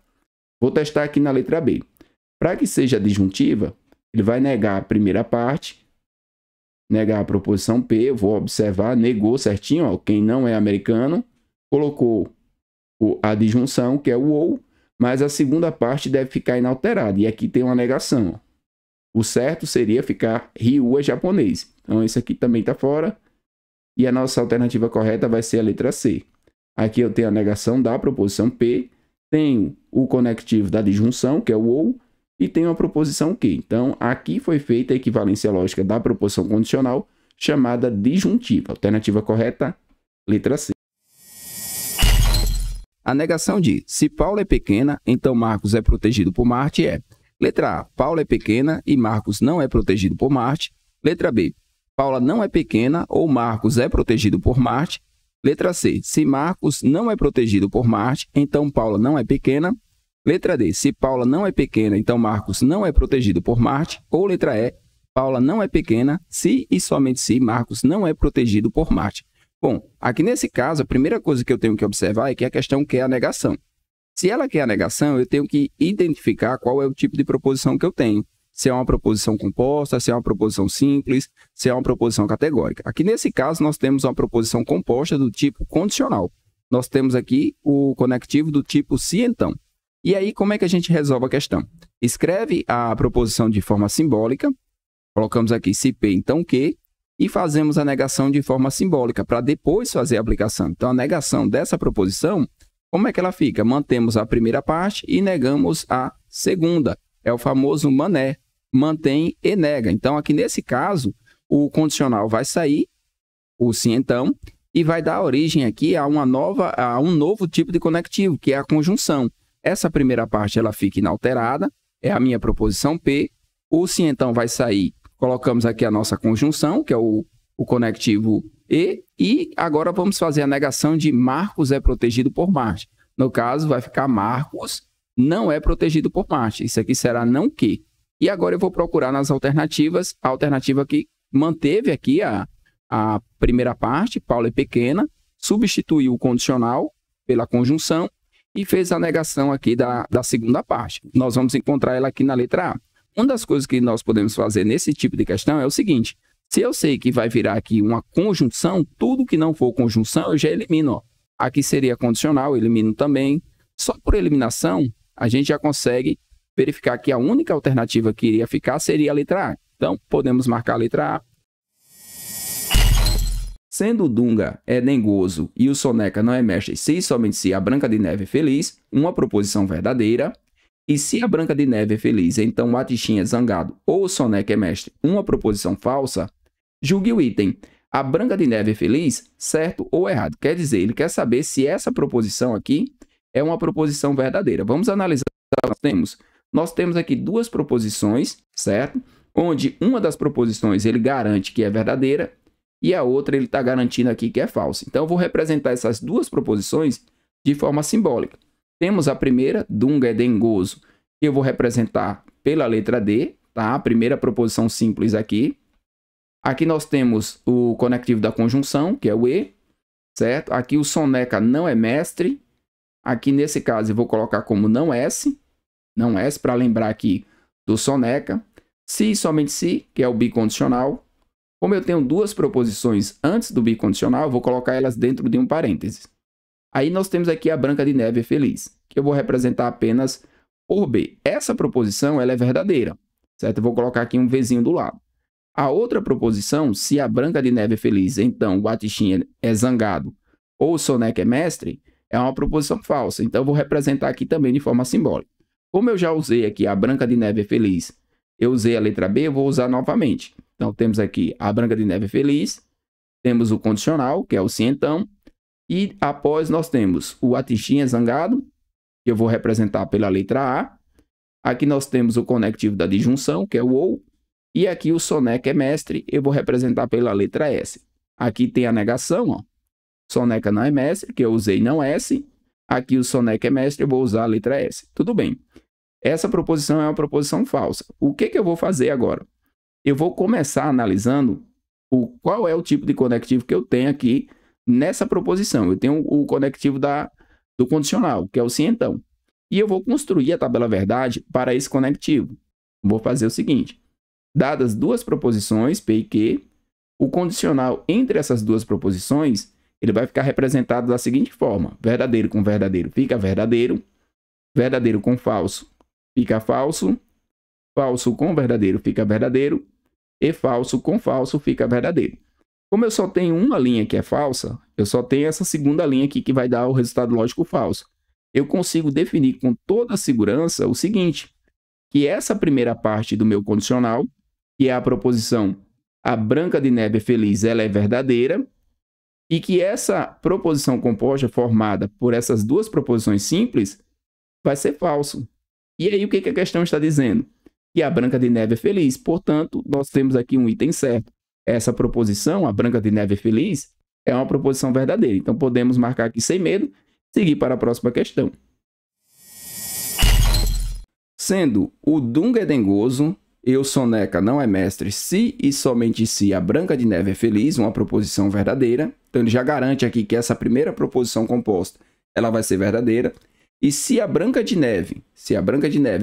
Vou testar aqui na letra B. Para que seja disjuntiva, ele vai negar a primeira parte, negar a proposição P, eu vou observar, negou certinho, ó, quem não é americano, colocou a disjunção, que é o ou, mas a segunda parte deve ficar inalterada. E aqui tem uma negação, ó. O certo seria ficar Ryu é japonês. Então, esse aqui também está fora. E a nossa alternativa correta vai ser a letra C. Aqui eu tenho a negação da proposição P, tenho o conectivo da disjunção, que é o ou, e tenho a proposição Q. Então, aqui foi feita a equivalência lógica da proposição condicional, chamada disjuntiva. Alternativa correta, letra C. A negação de se Paula é pequena, então Marcos é protegido por Marte é: letra A, Paula é pequena e Marcos não é protegido por Marte. Letra B, Paula não é pequena ou Marcos é protegido por Marte. Letra C, se Marcos não é protegido por Marte, então Paula não é pequena. Letra D, se Paula não é pequena, então Marcos não é protegido por Marte. Ou letra E, Paula não é pequena, se e somente se Marcos não é protegido por Marte. Bom, aqui nesse caso, a primeira coisa que eu tenho que observar é que a questão quer a negação. Se ela quer a negação, eu tenho que identificar qual é o tipo de proposição que eu tenho. Se é uma proposição composta, se é uma proposição simples, se é uma proposição categórica. Aqui nesse caso, nós temos uma proposição composta do tipo condicional. Nós temos aqui o conectivo do tipo se então. E aí, como é que a gente resolve a questão? Escreve a proposição de forma simbólica, colocamos aqui se P, então Q, e fazemos a negação de forma simbólica, para depois fazer a aplicação. Então, a negação dessa proposição, como é que ela fica? Mantemos a primeira parte e negamos a segunda. É o famoso mané, mantém e nega. Então, aqui nesse caso, o condicional vai sair, o sim então, e vai dar origem aqui a um novo tipo de conectivo, que é a conjunção. Essa primeira parte ela fica inalterada, é a minha proposição P. O sim então vai sair, colocamos aqui a nossa conjunção, que é o conectivo E agora vamos fazer a negação de Marcos é protegido por Marte. No caso, vai ficar Marcos não é protegido por Marte. Isso aqui será não que. E agora eu vou procurar nas alternativas, a alternativa que manteve aqui a primeira parte, Paula é pequena, substituiu o condicional pela conjunção e fez a negação aqui da segunda parte. Nós vamos encontrar ela aqui na letra A. Uma das coisas que nós podemos fazer nesse tipo de questão é o seguinte: se eu sei que vai virar aqui uma conjunção, tudo que não for conjunção eu já elimino. Ó. Aqui seria condicional, eu elimino também. Só por eliminação, a gente já consegue verificar que a única alternativa que iria ficar seria a letra A. Então, podemos marcar a letra A. Sendo o Dunga é dengoso e o Soneca não é mestre, se e somente se a Branca de Neve é feliz, uma proposição verdadeira. E se a Branca de Neve é feliz, então o Atixim é zangado ou o Soneca é mestre, uma proposição falsa. Julgue o item. A Branca de Neve é feliz, certo ou errado? Quer dizer, ele quer saber se essa proposição aqui é uma proposição verdadeira. Vamos analisar o que nós temos aqui duas proposições, certo? Onde uma das proposições ele garante que é verdadeira e a outra ele está garantindo aqui que é falsa. Então, eu vou representar essas duas proposições de forma simbólica. Temos a primeira, Dunga é dengoso, que eu vou representar pela letra D, tá? A primeira proposição simples aqui. Aqui nós temos o conectivo da conjunção, que é o E, certo? Aqui o Soneca não é mestre. Aqui nesse caso eu vou colocar como não S, para lembrar que do soneca. Se e somente se, que é o bicondicional. Como eu tenho duas proposições antes do bicondicional, eu vou colocar elas dentro de um parênteses. Aí nós temos aqui a Branca de Neve é feliz, que eu vou representar apenas por B. Essa proposição ela é verdadeira, certo? Eu vou colocar aqui um Vzinho do lado. A outra proposição, se a Branca de Neve é feliz, então o Atichinha é zangado ou o soneca é mestre, é uma proposição falsa. Então eu vou representar aqui também de forma simbólica. Como eu já usei aqui a Branca de Neve é feliz, eu usei a letra B, eu vou usar novamente. Então temos aqui a Branca de Neve é feliz, temos o condicional, que é o se então, e após nós temos o Atichinha é zangado, que eu vou representar pela letra A. Aqui nós temos o conectivo da disjunção, que é o ou. E aqui o soneca é mestre, eu vou representar pela letra S. Aqui tem a negação, ó. Soneca não é mestre, que eu usei não S. Aqui o soneca é mestre, eu vou usar a letra S. Tudo bem. Essa proposição é uma proposição falsa. O que eu vou fazer agora? Eu vou começar analisando qual é o tipo de conectivo que eu tenho aqui nessa proposição. Eu tenho o conectivo do condicional, que é o se então. E eu vou construir a tabela verdade para esse conectivo. Vou fazer o seguinte. Dadas duas proposições, P e Q, o condicional entre essas duas proposições, ele vai ficar representado da seguinte forma. Verdadeiro com verdadeiro fica verdadeiro. Verdadeiro com falso fica falso. Falso com verdadeiro fica verdadeiro. E falso com falso fica verdadeiro. Como eu só tenho uma linha que é falsa, eu só tenho essa segunda linha aqui que vai dar o resultado lógico falso. Eu consigo definir com toda a segurança o seguinte, que essa primeira parte do meu condicional, que é a proposição a Branca de Neve é feliz, ela é verdadeira, e que essa proposição composta formada por essas duas proposições simples vai ser falso. E aí o que a questão está dizendo? Que a Branca de Neve é feliz, portanto, nós temos aqui um item certo. Essa proposição, a Branca de Neve é feliz, é uma proposição verdadeira. Então podemos marcar aqui sem medo, seguir para a próxima questão. Sendo o Dunga é dengoso, e o soneca não é mestre, se e somente se a Branca de Neve é feliz, uma proposição verdadeira. Então ele já garante aqui que essa primeira proposição composta, ela vai ser verdadeira. E se a Branca de Neve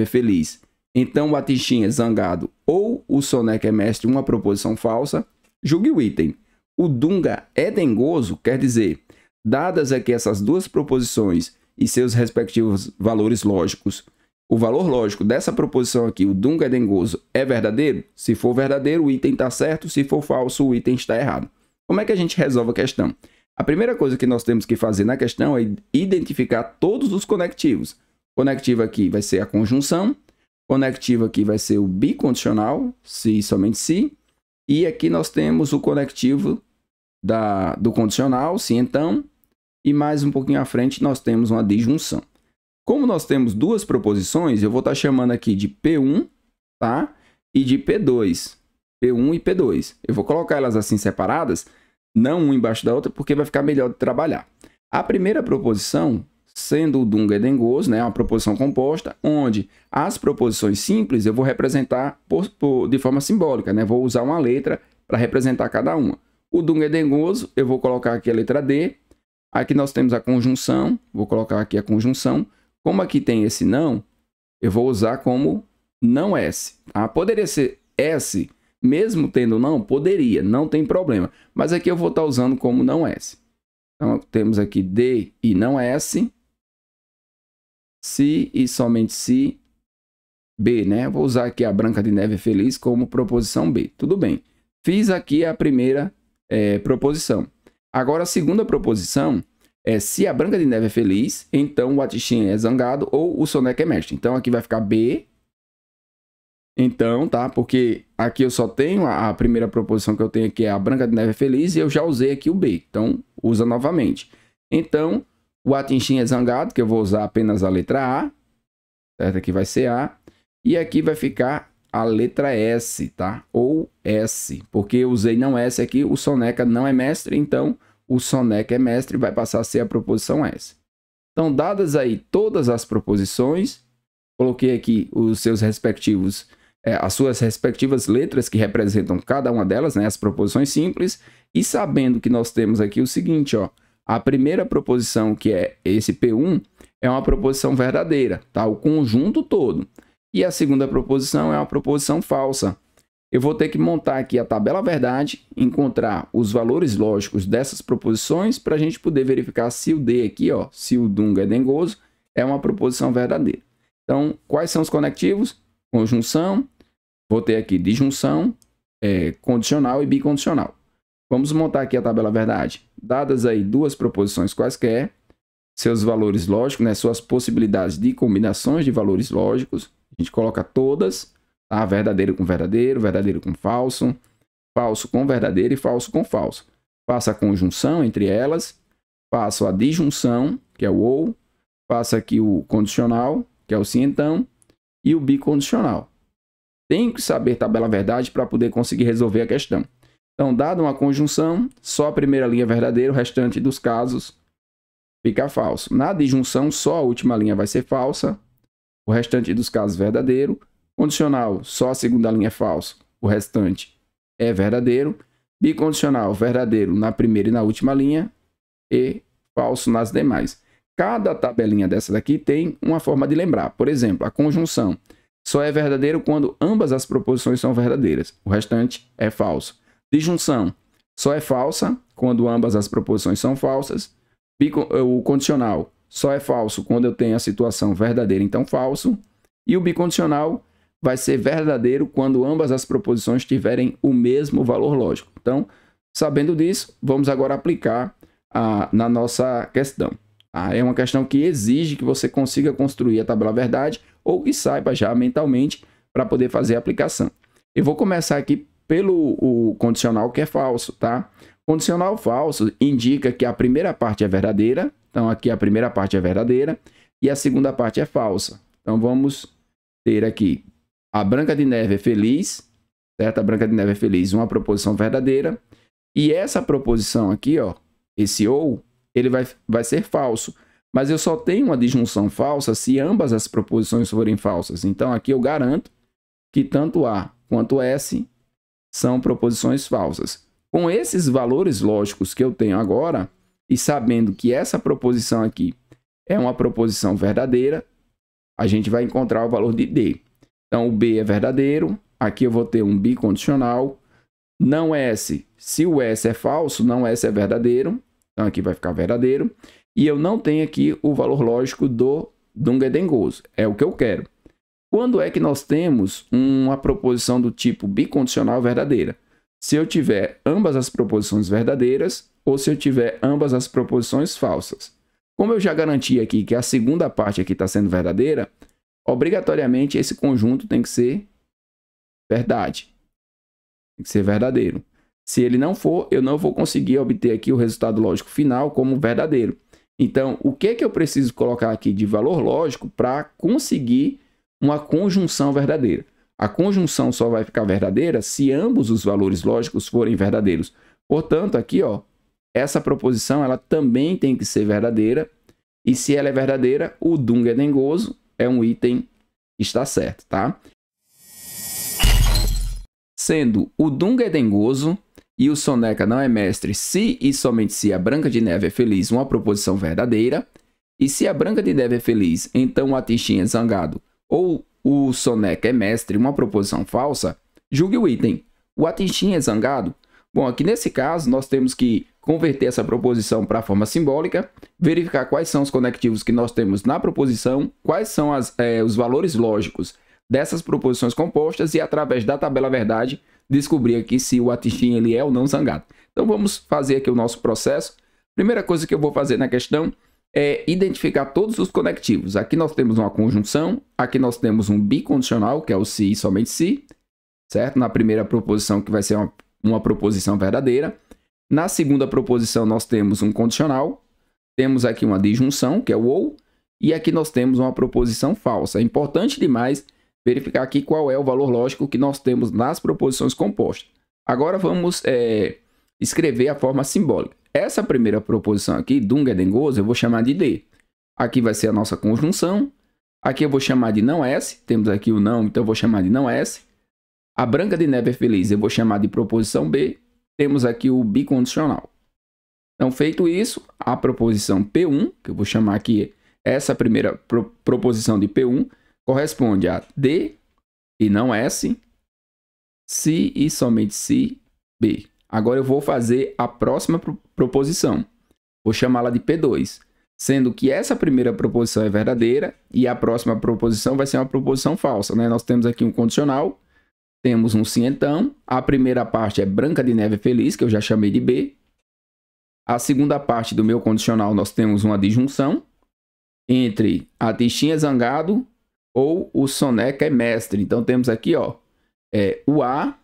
é feliz, então o Atichinha é zangado ou o soneca é mestre, uma proposição falsa. Julgue o item. O Dunga é dengoso, quer dizer, dadas aqui essas duas proposições e seus respectivos valores lógicos, o valor lógico dessa proposição aqui, o Dunga é dengoso, é verdadeiro? Se for verdadeiro, o item está certo. Se for falso, o item está errado. Como é que a gente resolve a questão? A primeira coisa que nós temos que fazer na questão é identificar todos os conectivos. Conectivo aqui vai ser a conjunção. Conectivo aqui vai ser o bicondicional, se e somente se. E aqui nós temos o conectivo do condicional, se então. E mais um pouquinho à frente nós temos uma disjunção. Como nós temos duas proposições, eu vou estar chamando aqui de P1, tá? E de P2. P1 e P2. Eu vou colocar elas assim separadas, não uma embaixo da outra, porque vai ficar melhor de trabalhar. A primeira proposição, sendo o Dunga é dengoso, né? É uma proposição composta, onde as proposições simples eu vou representar de forma simbólica, né? Vou usar uma letra para representar cada uma. O Dunga é dengoso, eu vou colocar aqui a letra D. Aqui nós temos a conjunção, vou colocar aqui a conjunção. Como aqui tem esse não, eu vou usar como não S. Tá? Poderia ser S, mesmo tendo não? Poderia, não tem problema. Mas aqui eu vou estar usando como não S. Então, temos aqui D e não S. Se e somente se. B, né? Vou usar aqui a Branca de Neve feliz como proposição B. Tudo bem. Fiz aqui a primeira proposição. Agora, a segunda proposição é se a Branca de Neve é feliz, então o Atichinha é zangado ou o soneca é mestre. Então, aqui vai ficar B. Então, tá? Porque aqui eu só tenho a primeira proposição que eu tenho aqui é a Branca de Neve é feliz e eu já usei aqui o B. Então, usa novamente. Então, o Atichinha é zangado, que eu vou usar apenas a letra A. Certo? Aqui vai ser A. E aqui vai ficar a letra S, tá? Ou S. Porque eu usei não S aqui, o soneca não é mestre, então o soneca é mestre, vai passar a ser a proposição S. Então, dadas aí todas as proposições, coloquei aqui os seus respectivos, as suas respectivas letras que representam cada uma delas, né, as proposições simples, e sabendo que nós temos aqui o seguinte, ó, a primeira proposição, que é esse P1, é uma proposição verdadeira, tá? O conjunto todo. E a segunda proposição é uma proposição falsa. Eu vou ter que montar aqui a tabela verdade, encontrar os valores lógicos dessas proposições para a gente poder verificar se o D aqui, ó, se o Dunga é dengoso, é uma proposição verdadeira. Então, quais são os conectivos? Conjunção, vou ter aqui disjunção, condicional e bicondicional. Vamos montar aqui a tabela verdade. Dadas aí duas proposições quaisquer, seus valores lógicos, né, suas possibilidades de combinações de valores lógicos, a gente coloca todas, tá? Verdadeiro com verdadeiro, verdadeiro com falso, falso com verdadeiro e falso com falso. Faço a conjunção entre elas, faço a disjunção, que é o ou, faço aqui o condicional, que é o sim então, e o bicondicional. Tenho que saber tabela verdade para poder conseguir resolver a questão. Então, dada uma conjunção, só a primeira linha é verdadeira, o restante dos casos fica falso. Na disjunção, só a última linha vai ser falsa, o restante dos casos verdadeiro. Condicional, só a segunda linha é falso, o restante é verdadeiro. Bicondicional, verdadeiro na primeira e na última linha e falso nas demais. Cada tabelinha dessa daqui tem uma forma de lembrar. Por exemplo, a conjunção só é verdadeiro quando ambas as proposições são verdadeiras, o restante é falso. Disjunção só é falsa quando ambas as proposições são falsas. O condicional só é falso quando eu tenho a situação verdadeira, então falso. E o bicondicional vai ser verdadeiro quando ambas as proposições tiverem o mesmo valor lógico. Então, sabendo disso, vamos agora aplicar na nossa questão. É uma questão que exige que você consiga construir a tabela verdade ou que saiba já mentalmente para poder fazer a aplicação. Eu vou começar aqui pelo condicional que é falso, tá? Condicional falso indica que a primeira parte é verdadeira, então aqui a primeira parte é verdadeira e a segunda parte é falsa. Então vamos ter aqui a Branca de Neve é feliz, certo? A Branca de Neve é feliz, uma proposição verdadeira, e essa proposição aqui, ó, esse ou, ele vai ser falso, mas eu só tenho uma disjunção falsa se ambas as proposições forem falsas. Então aqui eu garanto que tanto A quanto S são proposições falsas. Com esses valores lógicos que eu tenho agora, e sabendo que essa proposição aqui é uma proposição verdadeira, a gente vai encontrar o valor de D. Então, o B é verdadeiro, aqui eu vou ter um bicondicional, não S, se o S é falso, não S é verdadeiro, então aqui vai ficar verdadeiro, e eu não tenho aqui o valor lógico do Dunga é dengoso, é o que eu quero. Quando é que nós temos uma proposição do tipo bicondicional verdadeira? Se eu tiver ambas as proposições verdadeiras ou se eu tiver ambas as proposições falsas. Como eu já garanti aqui que a segunda parte aqui está sendo verdadeira, obrigatoriamente esse conjunto tem que ser verdade. Tem que ser verdadeiro. Se ele não for, eu não vou conseguir obter aqui o resultado lógico final como verdadeiro. Então, o que eu preciso colocar aqui de valor lógico para conseguir uma conjunção verdadeira? A conjunção só vai ficar verdadeira se ambos os valores lógicos forem verdadeiros. Portanto, aqui, ó, essa proposição ela também tem que ser verdadeira. E se ela é verdadeira, o Dunga é dengoso é um item que está certo, tá? Sendo o Dunga é dengoso e o Soneca não é mestre se e somente se a Branca de Neve é feliz, uma proposição verdadeira. E se a Branca de Neve é feliz, então o Atichinha é zangado ou o Soneca é mestre, uma proposição falsa, julgue o item. O Atichinha é zangado? Bom, aqui nesse caso, nós temos que converter essa proposição para a forma simbólica, verificar quais são os conectivos que nós temos na proposição, quais são os valores lógicos dessas proposições compostas e, através da tabela verdade, descobrir aqui se o Atichinha ele é ou não zangado. Então, vamos fazer aqui o nosso processo. Primeira coisa que eu vou fazer na questão é identificar todos os conectivos. Aqui nós temos uma conjunção, aqui nós temos um bicondicional, que é o se e somente se, certo? Na primeira proposição, que vai ser uma proposição verdadeira. Na segunda proposição, nós temos um condicional, temos aqui uma disjunção, que é o ou, e aqui nós temos uma proposição falsa. É importante demais verificar aqui qual é o valor lógico que nós temos nas proposições compostas. Agora vamos escrever a forma simbólica. Essa primeira proposição aqui, Dunga é dengoso, eu vou chamar de D. Aqui vai ser a nossa conjunção. Aqui eu vou chamar de não S. Temos aqui o não, então eu vou chamar de não S. A Branca de Neve é feliz, eu vou chamar de proposição B. Temos aqui o bicondicional. Então, feito isso, a proposição P1, que eu vou chamar aqui essa primeira proposição de P1, corresponde a D e não S, se e somente se, B. Agora eu vou fazer a próxima proposição. Vou chamá-la de P2, sendo que essa primeira proposição é verdadeira e a próxima proposição vai ser uma proposição falsa, né? Nós temos aqui um condicional, temos um sim então, a primeira parte é Branca de Neve é feliz, que eu já chamei de B. A segunda parte do meu condicional nós temos uma disjunção entre a Tichinha é zangado ou o Soneca é mestre. Então temos aqui, ó, o A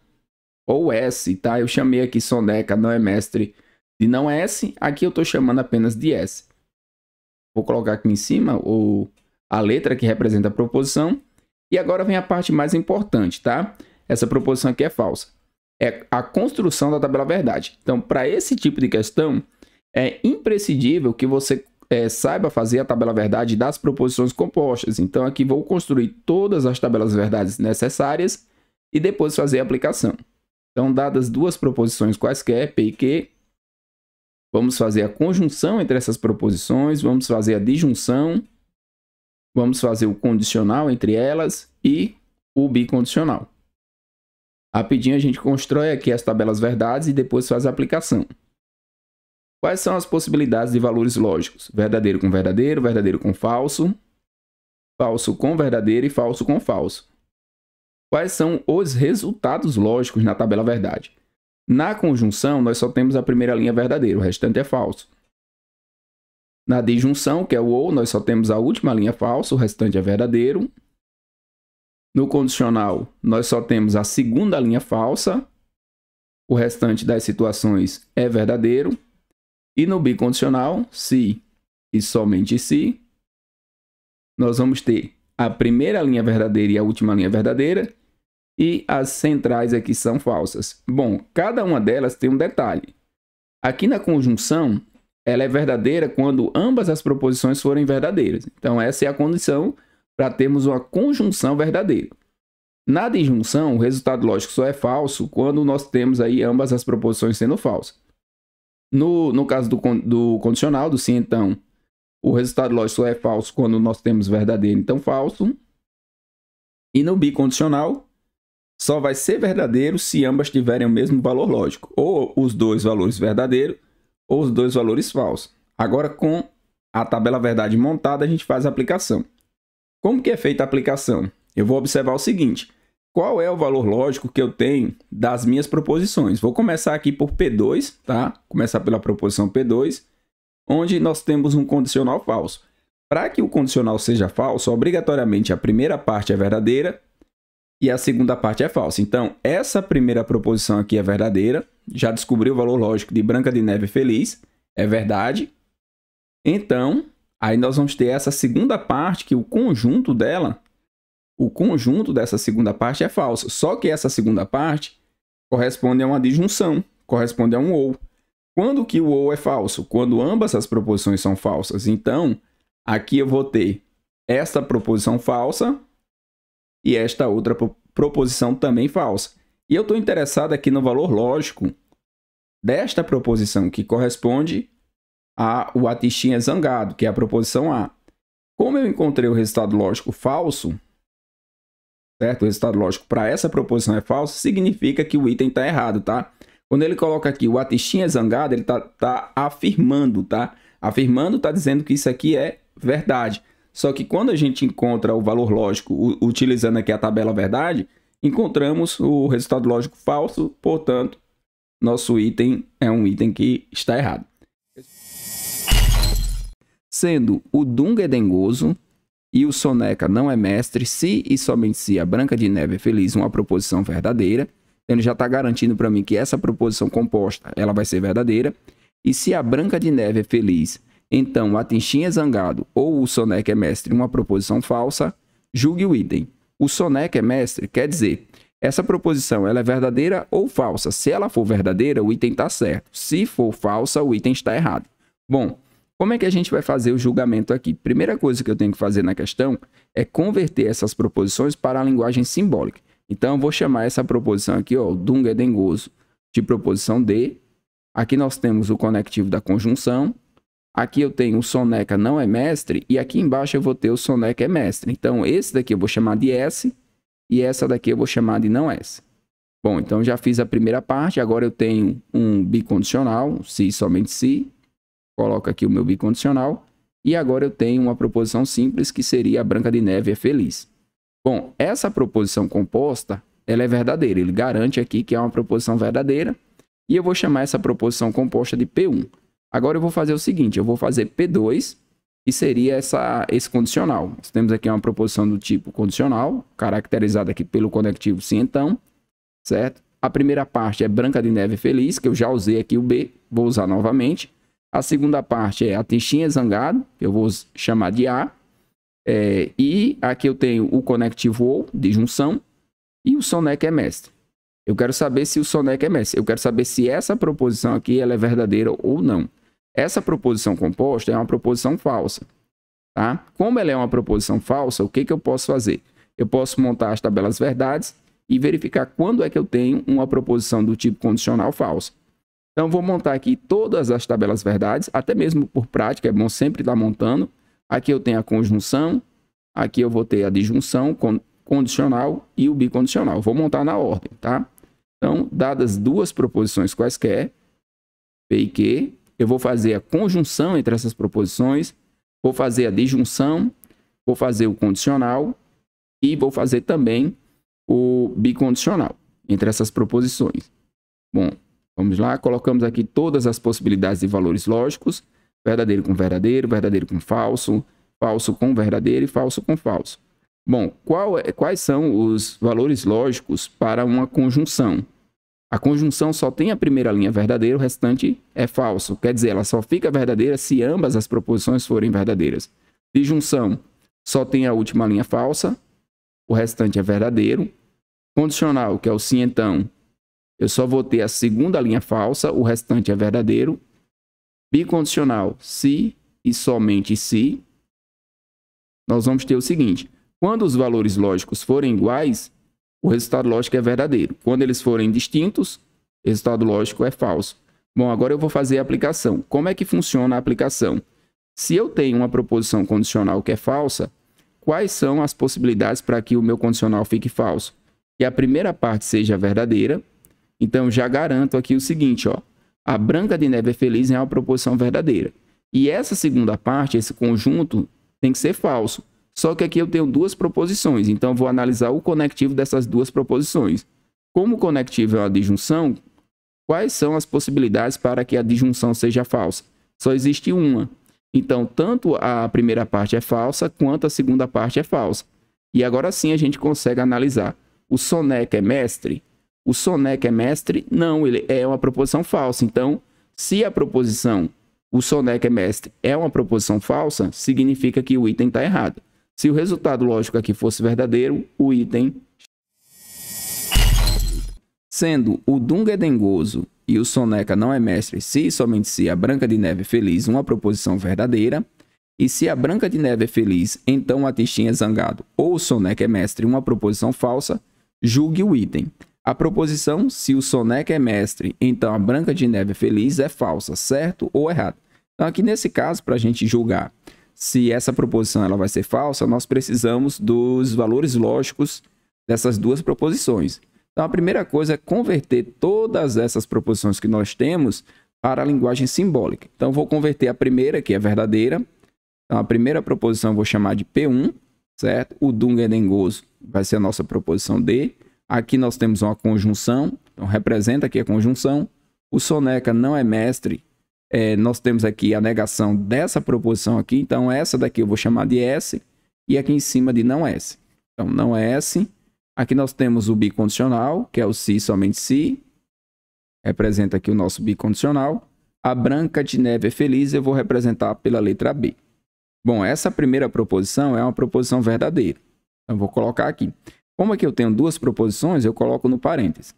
ou o S, tá? Eu chamei aqui Soneca não é mestre de não S, aqui eu estou chamando apenas de S. Vou colocar aqui em cima a letra que representa a proposição. E agora vem a parte mais importante, tá? Essa proposição aqui é falsa. É a construção da tabela verdade. Então, para esse tipo de questão, é imprescindível que você saiba fazer a tabela verdade das proposições compostas. Então, aqui vou construir todas as tabelas verdades necessárias e depois fazer a aplicação. Então, dadas duas proposições quaisquer, P e Q, vamos fazer a conjunção entre essas proposições, vamos fazer a disjunção, vamos fazer o condicional entre elas e o bicondicional. Rapidinho a gente constrói aqui as tabelas verdades e depois faz a aplicação. Quais são as possibilidades de valores lógicos? Verdadeiro com falso, falso com verdadeiro e falso com falso. Quais são os resultados lógicos na tabela verdade? Na conjunção, nós só temos a primeira linha verdadeira, o restante é falso. Na disjunção, que é o ou, nós só temos a última linha falsa, o restante é verdadeiro. No condicional, nós só temos a segunda linha falsa, o restante das situações é verdadeiro. E no bicondicional, se e somente se, nós vamos ter a primeira linha verdadeira e a última linha verdadeira, e as centrais aqui são falsas. Bom, cada uma delas tem um detalhe. Aqui na conjunção, ela é verdadeira quando ambas as proposições forem verdadeiras. Então, essa é a condição para termos uma conjunção verdadeira. Na disjunção, o resultado lógico só é falso quando nós temos aí ambas as proposições sendo falsas. No caso do condicional, do sim então, o resultado lógico só é falso quando nós temos verdadeiro, então falso. E no bicondicional, só vai ser verdadeiro se ambas tiverem o mesmo valor lógico. Ou os dois valores verdadeiros, ou os dois valores falsos. Agora, com a tabela verdade montada, a gente faz a aplicação. Como que é feita a aplicação? Eu vou observar o seguinte. Qual é o valor lógico que eu tenho das minhas proposições? Vou começar aqui por P2, tá? Começar pela proposição P2, onde nós temos um condicional falso. Para que o condicional seja falso, obrigatoriamente a primeira parte é verdadeira e a segunda parte é falsa. Então, essa primeira proposição aqui é verdadeira. Já descobri o valor lógico de Branca de Neve feliz. É verdade. Então, aí nós vamos ter essa segunda parte, que o conjunto dessa segunda parte é falso. Só que essa segunda parte corresponde a uma disjunção, corresponde a um ou. Quando que o ou é falso? Quando ambas as proposições são falsas. Então, aqui eu vou ter esta proposição falsa e esta outra proposição também falsa. E eu estou interessado aqui no valor lógico desta proposição, que corresponde ao Atichinha é zangado, que é a proposição A. Como eu encontrei o resultado lógico falso, certo? O resultado lógico para essa proposição é falso, significa que o item está errado, tá? Quando ele coloca aqui o Atichinha é zangado, ele tá afirmando, tá? Afirmando está dizendo que isso aqui é verdade. Só que quando a gente encontra o valor lógico utilizando aqui a tabela verdade, encontramos o resultado lógico falso, portanto, nosso item é um item que está errado. Sendo o Dunga é dengoso e o Soneca não é mestre, se e somente se a Branca de Neve é feliz, uma proposição verdadeira, ele já está garantindo para mim que essa proposição composta ela vai ser verdadeira. E se a Branca de Neve é feliz, então a Tichinha é zangado ou o Soneca é mestre, uma proposição falsa, julgue o item. O Soneca é mestre quer dizer, essa proposição ela é verdadeira ou falsa. Se ela for verdadeira, o item está certo. Se for falsa, o item está errado. Bom, como é que a gente vai fazer o julgamento aqui? Primeira coisa que eu tenho que fazer na questão é converter essas proposições para a linguagem simbólica. Então, eu vou chamar essa proposição aqui, ó, Dunga é dengoso, de proposição D. Aqui nós temos o conectivo da conjunção. Aqui eu tenho o soneca não é mestre e aqui embaixo eu vou ter o soneca é mestre. Então, esse daqui eu vou chamar de S e essa daqui eu vou chamar de não S. Bom, então já fiz a primeira parte, agora eu tenho um bicondicional, se somente se. Coloco aqui o meu bicondicional. E agora eu tenho uma proposição simples que seria a Branca de Neve é feliz. Bom, essa proposição composta, ela é verdadeira. Ele garante aqui que é uma proposição verdadeira. E eu vou chamar essa proposição composta de P1. Agora eu vou fazer o seguinte, eu vou fazer P2, que seria esse condicional. Nós temos aqui uma proposição do tipo condicional, caracterizada aqui pelo conectivo se então, certo? A primeira parte é Branca de Neve feliz, que eu já usei aqui o B, vou usar novamente. A segunda parte é a Tichinha zangado, que eu vou chamar de A. E aqui eu tenho o conectivo OU, de junção, e o soneca é mestre. Eu quero saber se o soneca é mestre. Eu quero saber se essa proposição aqui ela é verdadeira ou não. Essa proposição composta é uma proposição falsa. Tá? Como ela é uma proposição falsa, o que eu posso fazer? Eu posso montar as tabelas verdades e verificar quando é que eu tenho uma proposição do tipo condicional falsa. Então, vou montar aqui todas as tabelas verdades, até mesmo por prática, é bom sempre estar montando. Aqui eu tenho a conjunção, aqui eu vou ter a disjunção, condicional e o bicondicional. Vou montar na ordem, tá? Então, dadas duas proposições quaisquer, P e Q, eu vou fazer a conjunção entre essas proposições, vou fazer a disjunção, vou fazer o condicional e vou fazer também o bicondicional entre essas proposições. Bom, vamos lá, colocamos aqui todas as possibilidades de valores lógicos, verdadeiro com falso, falso com verdadeiro e falso com falso. Bom, quais são os valores lógicos para uma conjunção? A conjunção só tem a primeira linha verdadeira, o restante é falso. Quer dizer, ela só fica verdadeira se ambas as proposições forem verdadeiras. Disjunção só tem a última linha falsa, o restante é verdadeiro. Condicional, que é o sim então, eu só vou ter a segunda linha falsa, o restante é verdadeiro. Bicondicional, se e somente se. Nós vamos ter o seguinte, quando os valores lógicos forem iguais, o resultado lógico é verdadeiro. Quando eles forem distintos, o resultado lógico é falso. Bom, agora eu vou fazer a aplicação. Como é que funciona a aplicação? Se eu tenho uma proposição condicional que é falsa, quais são as possibilidades para que o meu condicional fique falso? Que a primeira parte seja verdadeira. Então, já garanto aqui o seguinte, ó. A Branca de Neve é feliz é uma proposição verdadeira. E essa segunda parte, esse conjunto, tem que ser falso. Só que aqui eu tenho duas proposições, então eu vou analisar o conectivo dessas duas proposições. Como o conectivo é uma disjunção, quais são as possibilidades para que a disjunção seja falsa? Só existe uma. Então, tanto a primeira parte é falsa, quanto a segunda parte é falsa. E agora sim a gente consegue analisar. O soneca é mestre? O soneca é mestre? Não, ele é uma proposição falsa. Então, se a proposição, o soneca é mestre, é uma proposição falsa, significa que o item está errado. Se o resultado lógico aqui fosse verdadeiro, o item... Sendo o Dunga é dengoso e o soneca não é mestre, se e somente se a Branca de Neve é feliz, uma proposição verdadeira. E se a Branca de Neve é feliz, então a Tichinha é zangado ou o soneca é mestre, uma proposição falsa, julgue o item. A proposição, se o soneca é mestre, então a Branca de Neve é feliz, é falsa, certo ou errado? Então aqui nesse caso, para a gente julgar se essa proposição ela vai ser falsa, nós precisamos dos valores lógicos dessas duas proposições. Então, a primeira coisa é converter todas essas proposições que nós temos para a linguagem simbólica. Então, vou converter a primeira, que é verdadeira. Então, a primeira proposição eu vou chamar de P1, certo? O Dunga é dengoso vai ser a nossa proposição D. Aqui nós temos uma conjunção, então representa aqui a conjunção. O soneca não é mestre. Nós temos aqui a negação dessa proposição aqui, então essa daqui eu vou chamar de S e aqui em cima de não S. Então, não é S. Aqui nós temos o bicondicional, que é o se somente se, representa aqui o nosso bicondicional. A Branca de Neve é feliz, eu vou representar pela letra B. Bom, essa primeira proposição é uma proposição verdadeira. Então, eu vou colocar aqui. Como aqui eu tenho duas proposições, eu coloco no parêntese.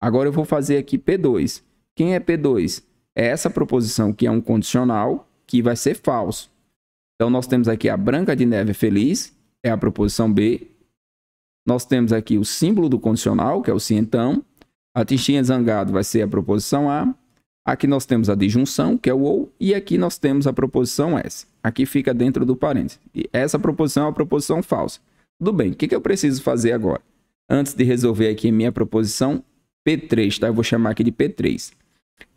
Agora eu vou fazer aqui P2. Quem é P2? É essa proposição que é um condicional, que vai ser falso. Então, nós temos aqui a Branca de Neve feliz, é a proposição B. Nós temos aqui o símbolo do condicional, que é o se então. A Tichinha zangado vai ser a proposição A. Aqui nós temos a disjunção, que é o ou, e aqui nós temos a proposição S. Aqui fica dentro do parênteses. E essa proposição é uma proposição falsa. Tudo bem, o que eu preciso fazer agora? Antes de resolver aqui minha proposição P3, tá? Eu vou chamar aqui de P3.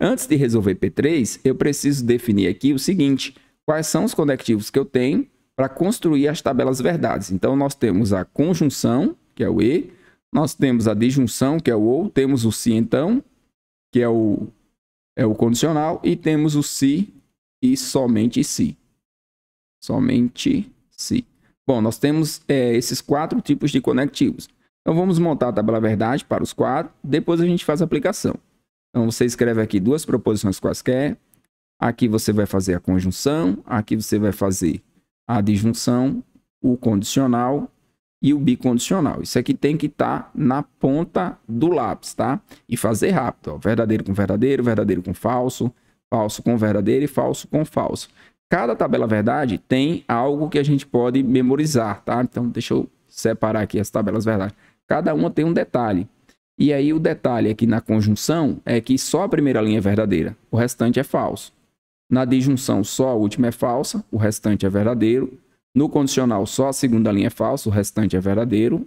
Antes de resolver P3, eu preciso definir aqui o seguinte: quais são os conectivos que eu tenho para construir as tabelas verdades. Então, nós temos a conjunção, que é o E, nós temos a disjunção, que é o OU, temos o SI, então, que é o condicional, e temos o SI e somente SI. Somente SI. Bom, nós temos esses 4 tipos de conectivos. Então, vamos montar a tabela verdade para os 4, depois a gente faz a aplicação. Então, você escreve aqui 2 proposições quaisquer, aqui você vai fazer a conjunção, aqui você vai fazer a disjunção, o condicional e o bicondicional. Isso aqui tem que estar na ponta do lápis, tá? E fazer rápido, ó. Verdadeiro com verdadeiro, verdadeiro com falso, falso com verdadeiro e falso com falso. Cada tabela verdade tem algo que a gente pode memorizar, tá? Então, deixa eu separar aqui as tabelas verdade. Cada uma tem um detalhe. E aí, o detalhe aqui na conjunção é que só a primeira linha é verdadeira, o restante é falso. Na disjunção, só a última é falsa, o restante é verdadeiro. No condicional, só a segunda linha é falsa, o restante é verdadeiro.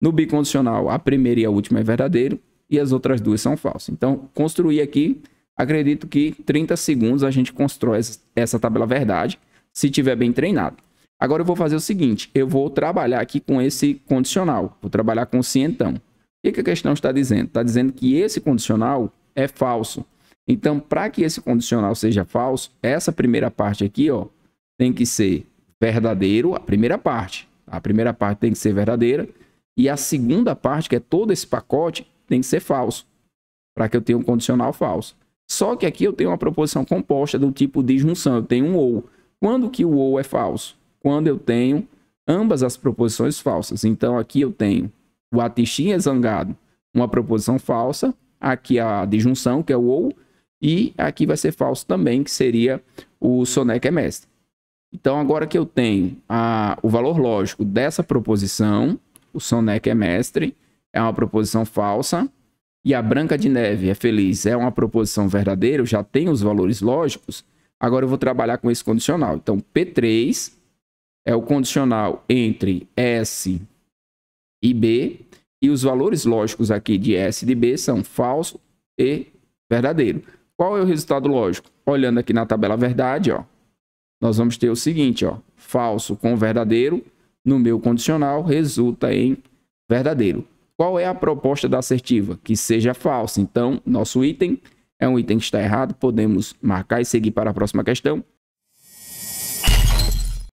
No bicondicional, a primeira e a última é verdadeiro e as outras 2 são falsas. Então, construir aqui, acredito que 30 segundos a gente constrói essa tabela verdade, se tiver bem treinado. Agora eu vou fazer o seguinte, eu vou trabalhar aqui com esse condicional, vou trabalhar com o se então. O que a questão está dizendo? Está dizendo que esse condicional é falso. Então, para que esse condicional seja falso, essa primeira parte aqui, ó, tem que ser verdadeiro, a primeira parte. A primeira parte tem que ser verdadeira e a segunda parte, que é todo esse pacote, tem que ser falso, para que eu tenha um condicional falso. Só que aqui eu tenho uma proposição composta do tipo disjunção, eu tenho um ou. Quando que o ou é falso? Quando eu tenho ambas as proposições falsas. Então, aqui eu tenho o Atichinha zangado, uma proposição falsa, aqui a disjunção, que é o ou, e aqui vai ser falso também, que seria o Soneca é mestre. Então, agora que eu tenho o valor lógico dessa proposição, o Soneca é mestre, é uma proposição falsa, e a Branca de Neve é feliz, é uma proposição verdadeira, eu já tenho os valores lógicos, agora eu vou trabalhar com esse condicional. Então, P3 é o condicional entre S e B, e os valores lógicos aqui de S e de B são falso e verdadeiro. Qual é o resultado lógico? Olhando aqui na tabela verdade, ó, nós vamos ter o seguinte, ó, falso com verdadeiro, no meu condicional, resulta em verdadeiro. Qual é a proposta da assertiva? Que seja falsa. Então, nosso item é um item que está errado, podemos marcar e seguir para a próxima questão.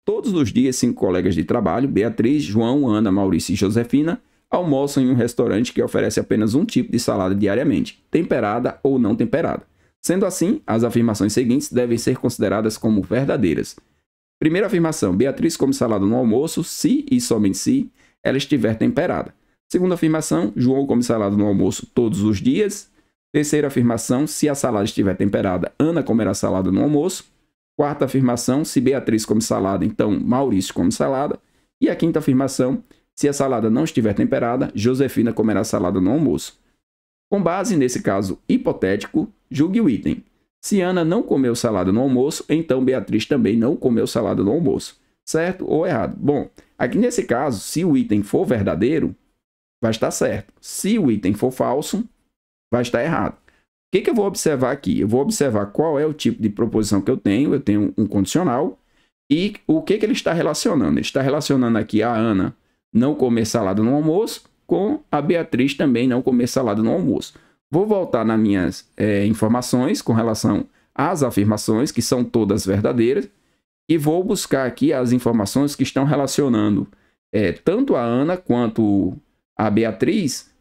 Todos os dias, 5 colegas de trabalho, Beatriz, João, Ana, Maurício e Josefina, almoçam em um restaurante que oferece apenas um tipo de salada diariamente, temperada ou não temperada. Sendo assim, as afirmações seguintes devem ser consideradas como verdadeiras. Primeira afirmação, Beatriz come salada no almoço se e somente se ela estiver temperada. Segunda afirmação, João come salada no almoço todos os dias. Terceira afirmação, se a salada estiver temperada, Ana comerá salada no almoço. Quarta afirmação, se Beatriz come salada, então Maurício come salada. E a quinta afirmação, se a salada não estiver temperada, Josefina comerá salada no almoço. Com base nesse caso hipotético, julgue o item. Se Ana não comeu salada no almoço, então Beatriz também não comeu salada no almoço. Certo ou errado? Bom, aqui nesse caso, se o item for verdadeiro, vai estar certo. Se o item for falso, vai estar errado. O que eu vou observar aqui? Eu vou observar qual é o tipo de proposição que eu tenho. Eu tenho um condicional. E o que ele está relacionando? Ele está relacionando aqui a Ana não comer salada no almoço com a Beatriz também não comer salada no almoço. Vou voltar nas minhas informações com relação às afirmações, que são todas verdadeiras, e vou buscar aqui as informações que estão relacionando tanto a Ana quanto a Beatriz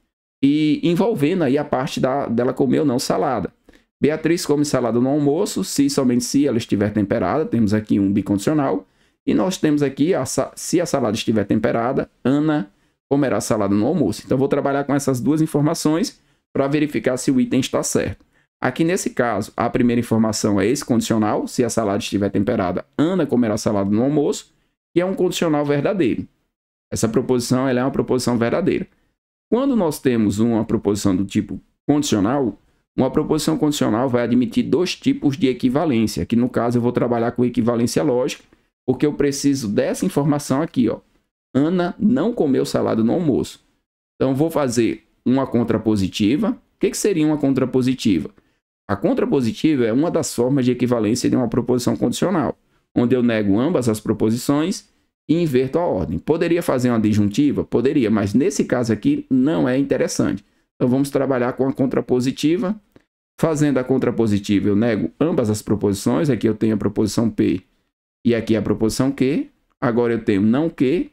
e envolvendo aí a parte dela comer ou não salada. Beatriz come salada no almoço, se somente se ela estiver temperada, temos aqui um bicondicional, e nós temos aqui, se a salada estiver temperada, Ana comerá salada no almoço. Então, vou trabalhar com essas duas informações para verificar se o item está certo. Aqui nesse caso, a primeira informação é esse condicional, se a salada estiver temperada, Ana comerá salada no almoço, e é um condicional verdadeiro. Essa proposição ela é uma proposição verdadeira. Quando nós temos uma proposição do tipo condicional, Uma proposição condicional vai admitir dois tipos de equivalência. Aqui no caso eu vou trabalhar com equivalência lógica, porque eu preciso dessa informação aqui, ó. Ana não comeu salada no almoço. Então vou fazer uma contrapositiva. O que seria uma contrapositiva? A contrapositiva é uma das formas de equivalência de uma proposição condicional, onde eu nego ambas as proposições e inverto a ordem. Poderia fazer uma disjuntiva? Poderia, mas nesse caso aqui não é interessante. Então vamos trabalhar com a contrapositiva. Fazendo a contrapositiva, eu nego ambas as proposições. Aqui eu tenho a proposição P e aqui a proposição Q. Agora eu tenho não Q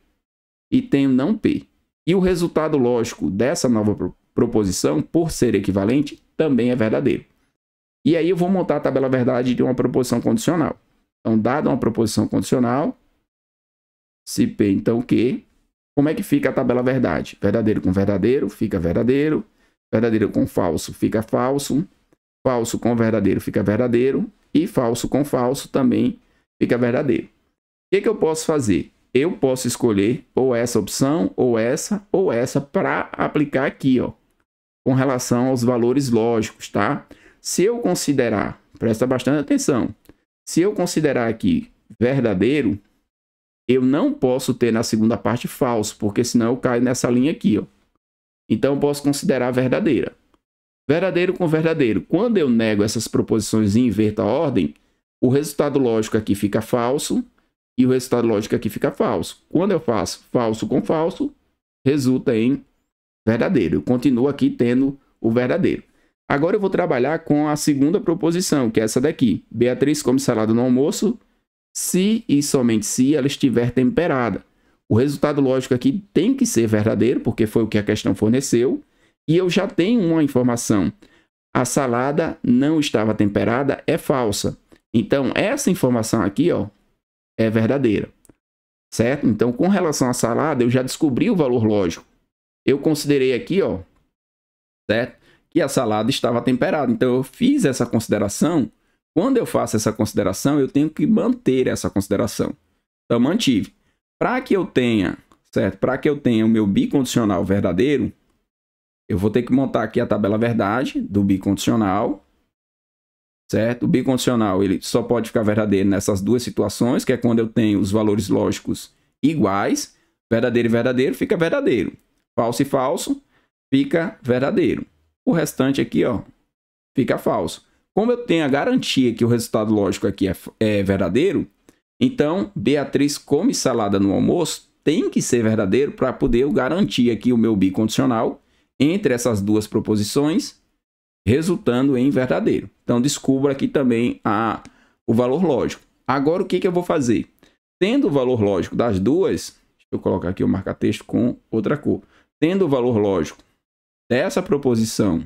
e tenho não P. E o resultado lógico dessa nova proposição, por ser equivalente, também é verdadeiro. E aí eu vou montar a tabela verdade de uma proposição condicional. Então, dada uma proposição condicional, se P, então Q, como é que fica a tabela verdade? Verdadeiro com verdadeiro, fica verdadeiro. Verdadeiro com falso, fica falso. Falso com verdadeiro, fica verdadeiro. E falso com falso também fica verdadeiro. O que eu posso fazer? Eu posso escolher ou essa opção, ou essa para aplicar aqui, ó, com relação aos valores lógicos, tá? Se eu considerar, presta bastante atenção, se eu considerar aqui verdadeiro, eu não posso ter na segunda parte falso, porque senão eu caio nessa linha aqui, ó. Então eu posso considerar verdadeira. Verdadeiro com verdadeiro. Quando eu nego essas proposições e inverto a ordem, o resultado lógico aqui fica falso e o resultado lógico aqui fica falso. Quando eu faço falso com falso, resulta em verdadeiro. Eu continuo aqui tendo o verdadeiro. Agora eu vou trabalhar com a segunda proposição, que é essa daqui. Beatriz come salada no almoço se e somente se ela estiver temperada. O resultado lógico aqui tem que ser verdadeiro, porque foi o que a questão forneceu. E eu já tenho uma informação. A salada não estava temperada é falsa. Então, essa informação aqui, ó, é verdadeira. Certo? Então, com relação à salada, eu já descobri o valor lógico. Eu considerei aqui, ó, certo? Que a salada estava temperada. Então, eu fiz essa consideração. Quando eu faço essa consideração, eu tenho que manter essa consideração. Então, mantive. Para que eu tenha, certo? Para que eu tenha o meu bicondicional verdadeiro, eu vou ter que montar aqui a tabela verdade do bicondicional, certo? O bicondicional ele só pode ficar verdadeiro nessas duas situações, que é quando eu tenho os valores lógicos iguais. Verdadeiro e verdadeiro fica verdadeiro. Falso e falso fica verdadeiro. O restante aqui, ó, fica falso. Como eu tenho a garantia que o resultado lógico aqui é verdadeiro, então Beatriz come salada no almoço tem que ser verdadeiro para poder eu garantir aqui o meu bicondicional entre essas duas proposições, resultando em verdadeiro. Então, descubra aqui também o valor lógico. Agora, o que eu vou fazer? Tendo o valor lógico das duas, deixa eu colocar aqui o marca-texto com outra cor. Tendo o valor lógico dessa proposição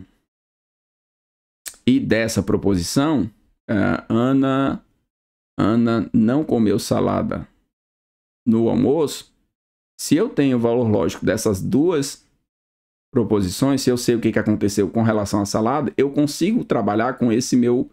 e dessa proposição, Ana não comeu salada no almoço. Se eu tenho o valor lógico dessas duas proposições, se eu sei o que aconteceu com relação à salada, eu consigo trabalhar com esse meu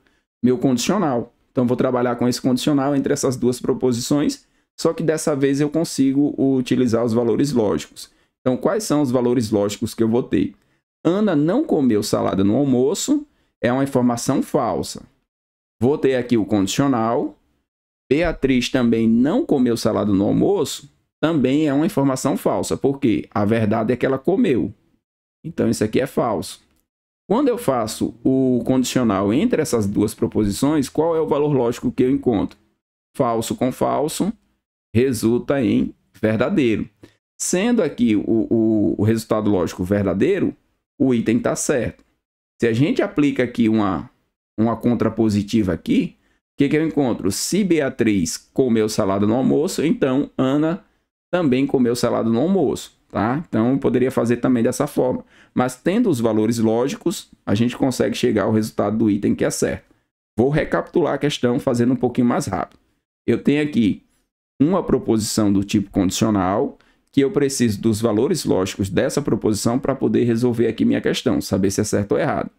condicional. Então, vou trabalhar com esse condicional entre essas duas proposições, só que dessa vez eu consigo utilizar os valores lógicos. Então, quais são os valores lógicos que eu vou ter? Ana não comeu salada no almoço, é uma informação falsa. Vou ter aqui o condicional. Beatriz também não comeu salada no almoço, também é uma informação falsa, porque a verdade é que ela comeu. Então, isso aqui é falso. Quando eu faço o condicional entre essas duas proposições, qual é o valor lógico que eu encontro? Falso com falso resulta em verdadeiro. Sendo aqui o resultado lógico verdadeiro, o item está certo. Se a gente aplica aqui uma contrapositiva aqui, o que eu encontro? Se Beatriz comeu salada no almoço, então Ana também comeu salada no almoço. Tá? Então, eu poderia fazer também dessa forma. Mas, tendo os valores lógicos, a gente consegue chegar ao resultado do item que é certo. Vou recapitular a questão fazendo um pouquinho mais rápido. Eu tenho aqui uma proposição do tipo condicional, que eu preciso dos valores lógicos dessa proposição para poder resolver aqui minha questão, saber se é certo ou errado.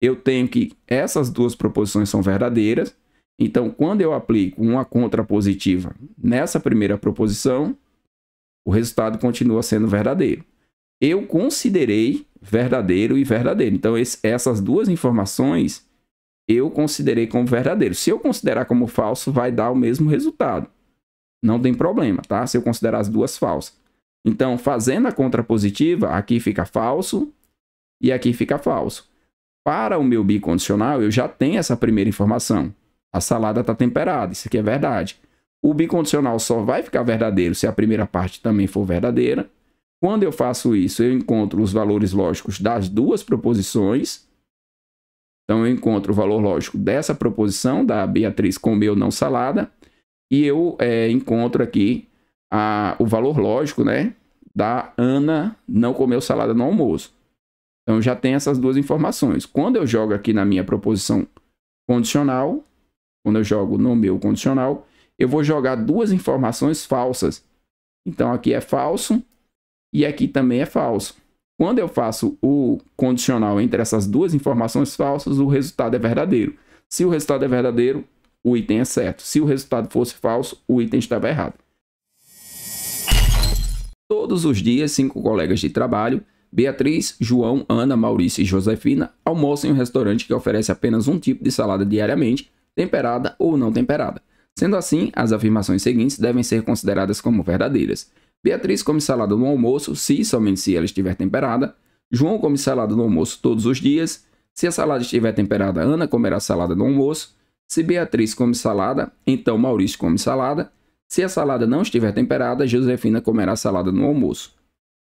Eu tenho que essas duas proposições são verdadeiras. Então, quando eu aplico uma contrapositiva nessa primeira proposição, o resultado continua sendo verdadeiro. Eu considerei verdadeiro e verdadeiro. Então, essas duas informações eu considerei como verdadeiro. Se eu considerar como falso, vai dar o mesmo resultado. Não tem problema, tá? Se eu considerar as duas falsas. Então, fazendo a contrapositiva, aqui fica falso e aqui fica falso. Para o meu bicondicional, eu já tenho essa primeira informação. A salada está temperada, isso aqui é verdade. O bicondicional só vai ficar verdadeiro se a primeira parte também for verdadeira. Quando eu faço isso, eu encontro os valores lógicos das duas proposições. Então, eu encontro o valor lógico dessa proposição, da Beatriz comeu não salada. E eu encontro aqui o valor lógico, né, da Ana não comeu salada no almoço. Então, já tem essas duas informações. Quando eu jogo aqui na minha proposição condicional, quando eu jogo no meu condicional, eu vou jogar duas informações falsas. Então, aqui é falso e aqui também é falso. Quando eu faço o condicional entre essas duas informações falsas, o resultado é verdadeiro. Se o resultado é verdadeiro, o item é certo. Se o resultado fosse falso, o item estava errado. Todos os dias, 5 colegas de trabalho, Beatriz, João, Ana, Maurício e Josefina, almoçam em um restaurante que oferece apenas um tipo de salada diariamente, temperada ou não temperada. Sendo assim, as afirmações seguintes devem ser consideradas como verdadeiras. Beatriz come salada no almoço, se e somente se ela estiver temperada. João come salada no almoço todos os dias. Se a salada estiver temperada, Ana comerá salada no almoço. Se Beatriz come salada, então Maurício come salada. Se a salada não estiver temperada, Josefina comerá salada no almoço.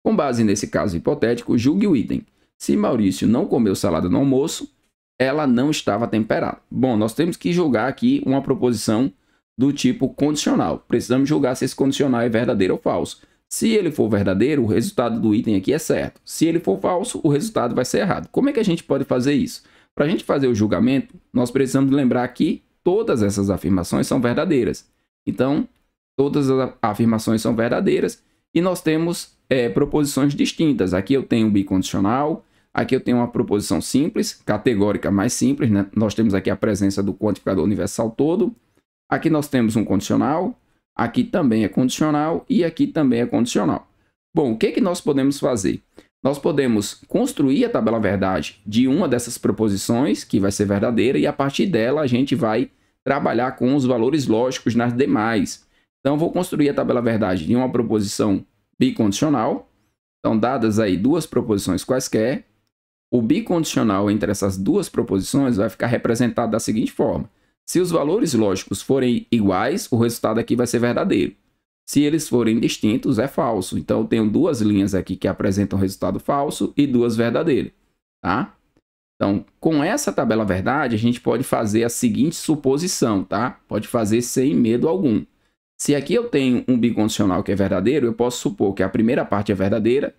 Com base nesse caso hipotético, julgue o item. Se Maurício não comeu salada no almoço, ela não estava temperada. Bom, nós temos que julgar aqui uma proposição do tipo condicional. Precisamos julgar se esse condicional é verdadeiro ou falso. Se ele for verdadeiro, o resultado do item aqui é certo. Se ele for falso, o resultado vai ser errado. Como é que a gente pode fazer isso? Para a gente fazer o julgamento, nós precisamos lembrar que todas essas afirmações são verdadeiras. Então, todas as afirmações são verdadeiras e nós temos proposições distintas. Aqui eu tenho um bicondicional, aqui eu tenho uma proposição simples, categórica mais simples, né? Nós temos aqui a presença do quantificador universal todo. Aqui nós temos um condicional, aqui também é condicional e aqui também é condicional. Bom, o que nós podemos fazer? Nós podemos construir a tabela verdade de uma dessas proposições, que vai ser verdadeira, e a partir dela a gente vai trabalhar com os valores lógicos nas demais. Então, eu vou construir a tabela verdade de uma proposição bicondicional. Então, dadas aí duas proposições quaisquer, o bicondicional entre essas duas proposições vai ficar representado da seguinte forma. Se os valores lógicos forem iguais, o resultado aqui vai ser verdadeiro. Se eles forem distintos, é falso. Então, eu tenho duas linhas aqui que apresentam resultado falso e duas verdadeiras, tá? Então, com essa tabela verdade, a gente pode fazer a seguinte suposição, tá? Pode fazer sem medo algum. Se aqui eu tenho um bicondicional que é verdadeiro, eu posso supor que a primeira parte é verdadeira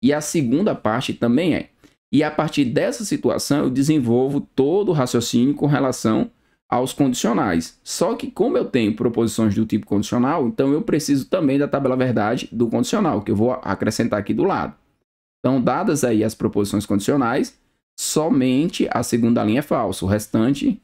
e a segunda parte também é. E a partir dessa situação, eu desenvolvo todo o raciocínio com relação aos condicionais. Só que como eu tenho proposições do tipo condicional, então eu preciso também da tabela verdade do condicional, que eu vou acrescentar aqui do lado. Então, dadas aí as proposições condicionais, somente a segunda linha é falsa, o restante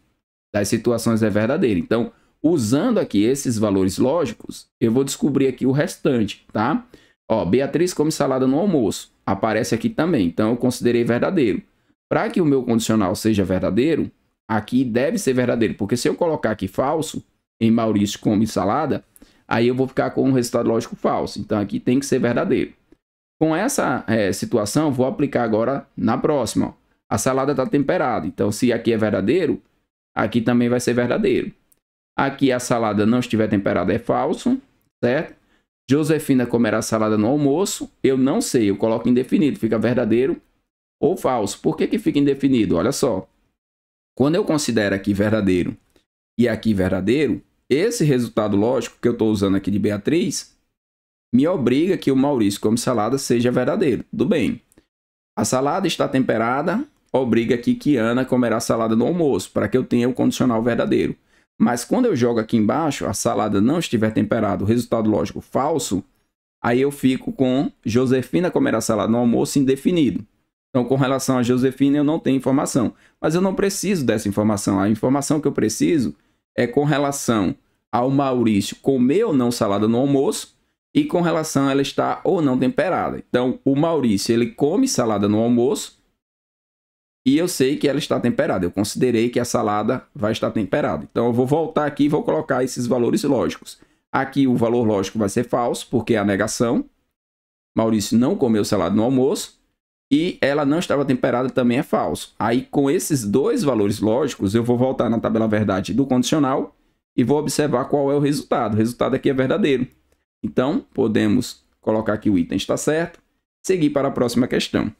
das situações é verdadeiro. Então, usando aqui esses valores lógicos, eu vou descobrir aqui o restante, tá? Ó, Beatriz come salada no almoço, aparece aqui também, então eu considerei verdadeiro. Para que o meu condicional seja verdadeiro, aqui deve ser verdadeiro, porque se eu colocar aqui falso, em Maurício come salada, aí eu vou ficar com um resultado lógico falso. Então, aqui tem que ser verdadeiro. Com essa situação, vou aplicar agora na próxima. Ó. A salada está temperada, então se aqui é verdadeiro, aqui também vai ser verdadeiro. Aqui a salada não estiver temperada é falso, certo? Josefina comerá salada no almoço, eu não sei, eu coloco indefinido, fica verdadeiro ou falso. Por que fica indefinido? Olha só. Quando eu considero aqui verdadeiro e aqui verdadeiro, esse resultado lógico que eu estou usando aqui de Beatriz me obriga que o Maurício come salada seja verdadeiro. Tudo bem. A salada está temperada, obriga aqui que Ana comerá salada no almoço, para que eu tenha o condicional verdadeiro. Mas quando eu jogo aqui embaixo, a salada não estiver temperada, o resultado lógico falso, aí eu fico com Josefina comerá salada no almoço indefinido. Então, com relação a Josefina, eu não tenho informação. Mas eu não preciso dessa informação. A informação que eu preciso é com relação ao Maurício comer ou não salada no almoço e com relação a ela estar ou não temperada. Então, o Maurício, ele come salada no almoço e eu sei que ela está temperada. Eu considerei que a salada vai estar temperada. Então, eu vou voltar aqui e vou colocar esses valores lógicos. Aqui o valor lógico vai ser falso, porque é a negação. Maurício não comeu salada no almoço e ela não estava temperada também é falso. Aí, com esses dois valores lógicos, eu vou voltar na tabela verdade do condicional e vou observar qual é o resultado. O resultado aqui é verdadeiro. Então, podemos colocar que o item está certo, seguir para a próxima questão.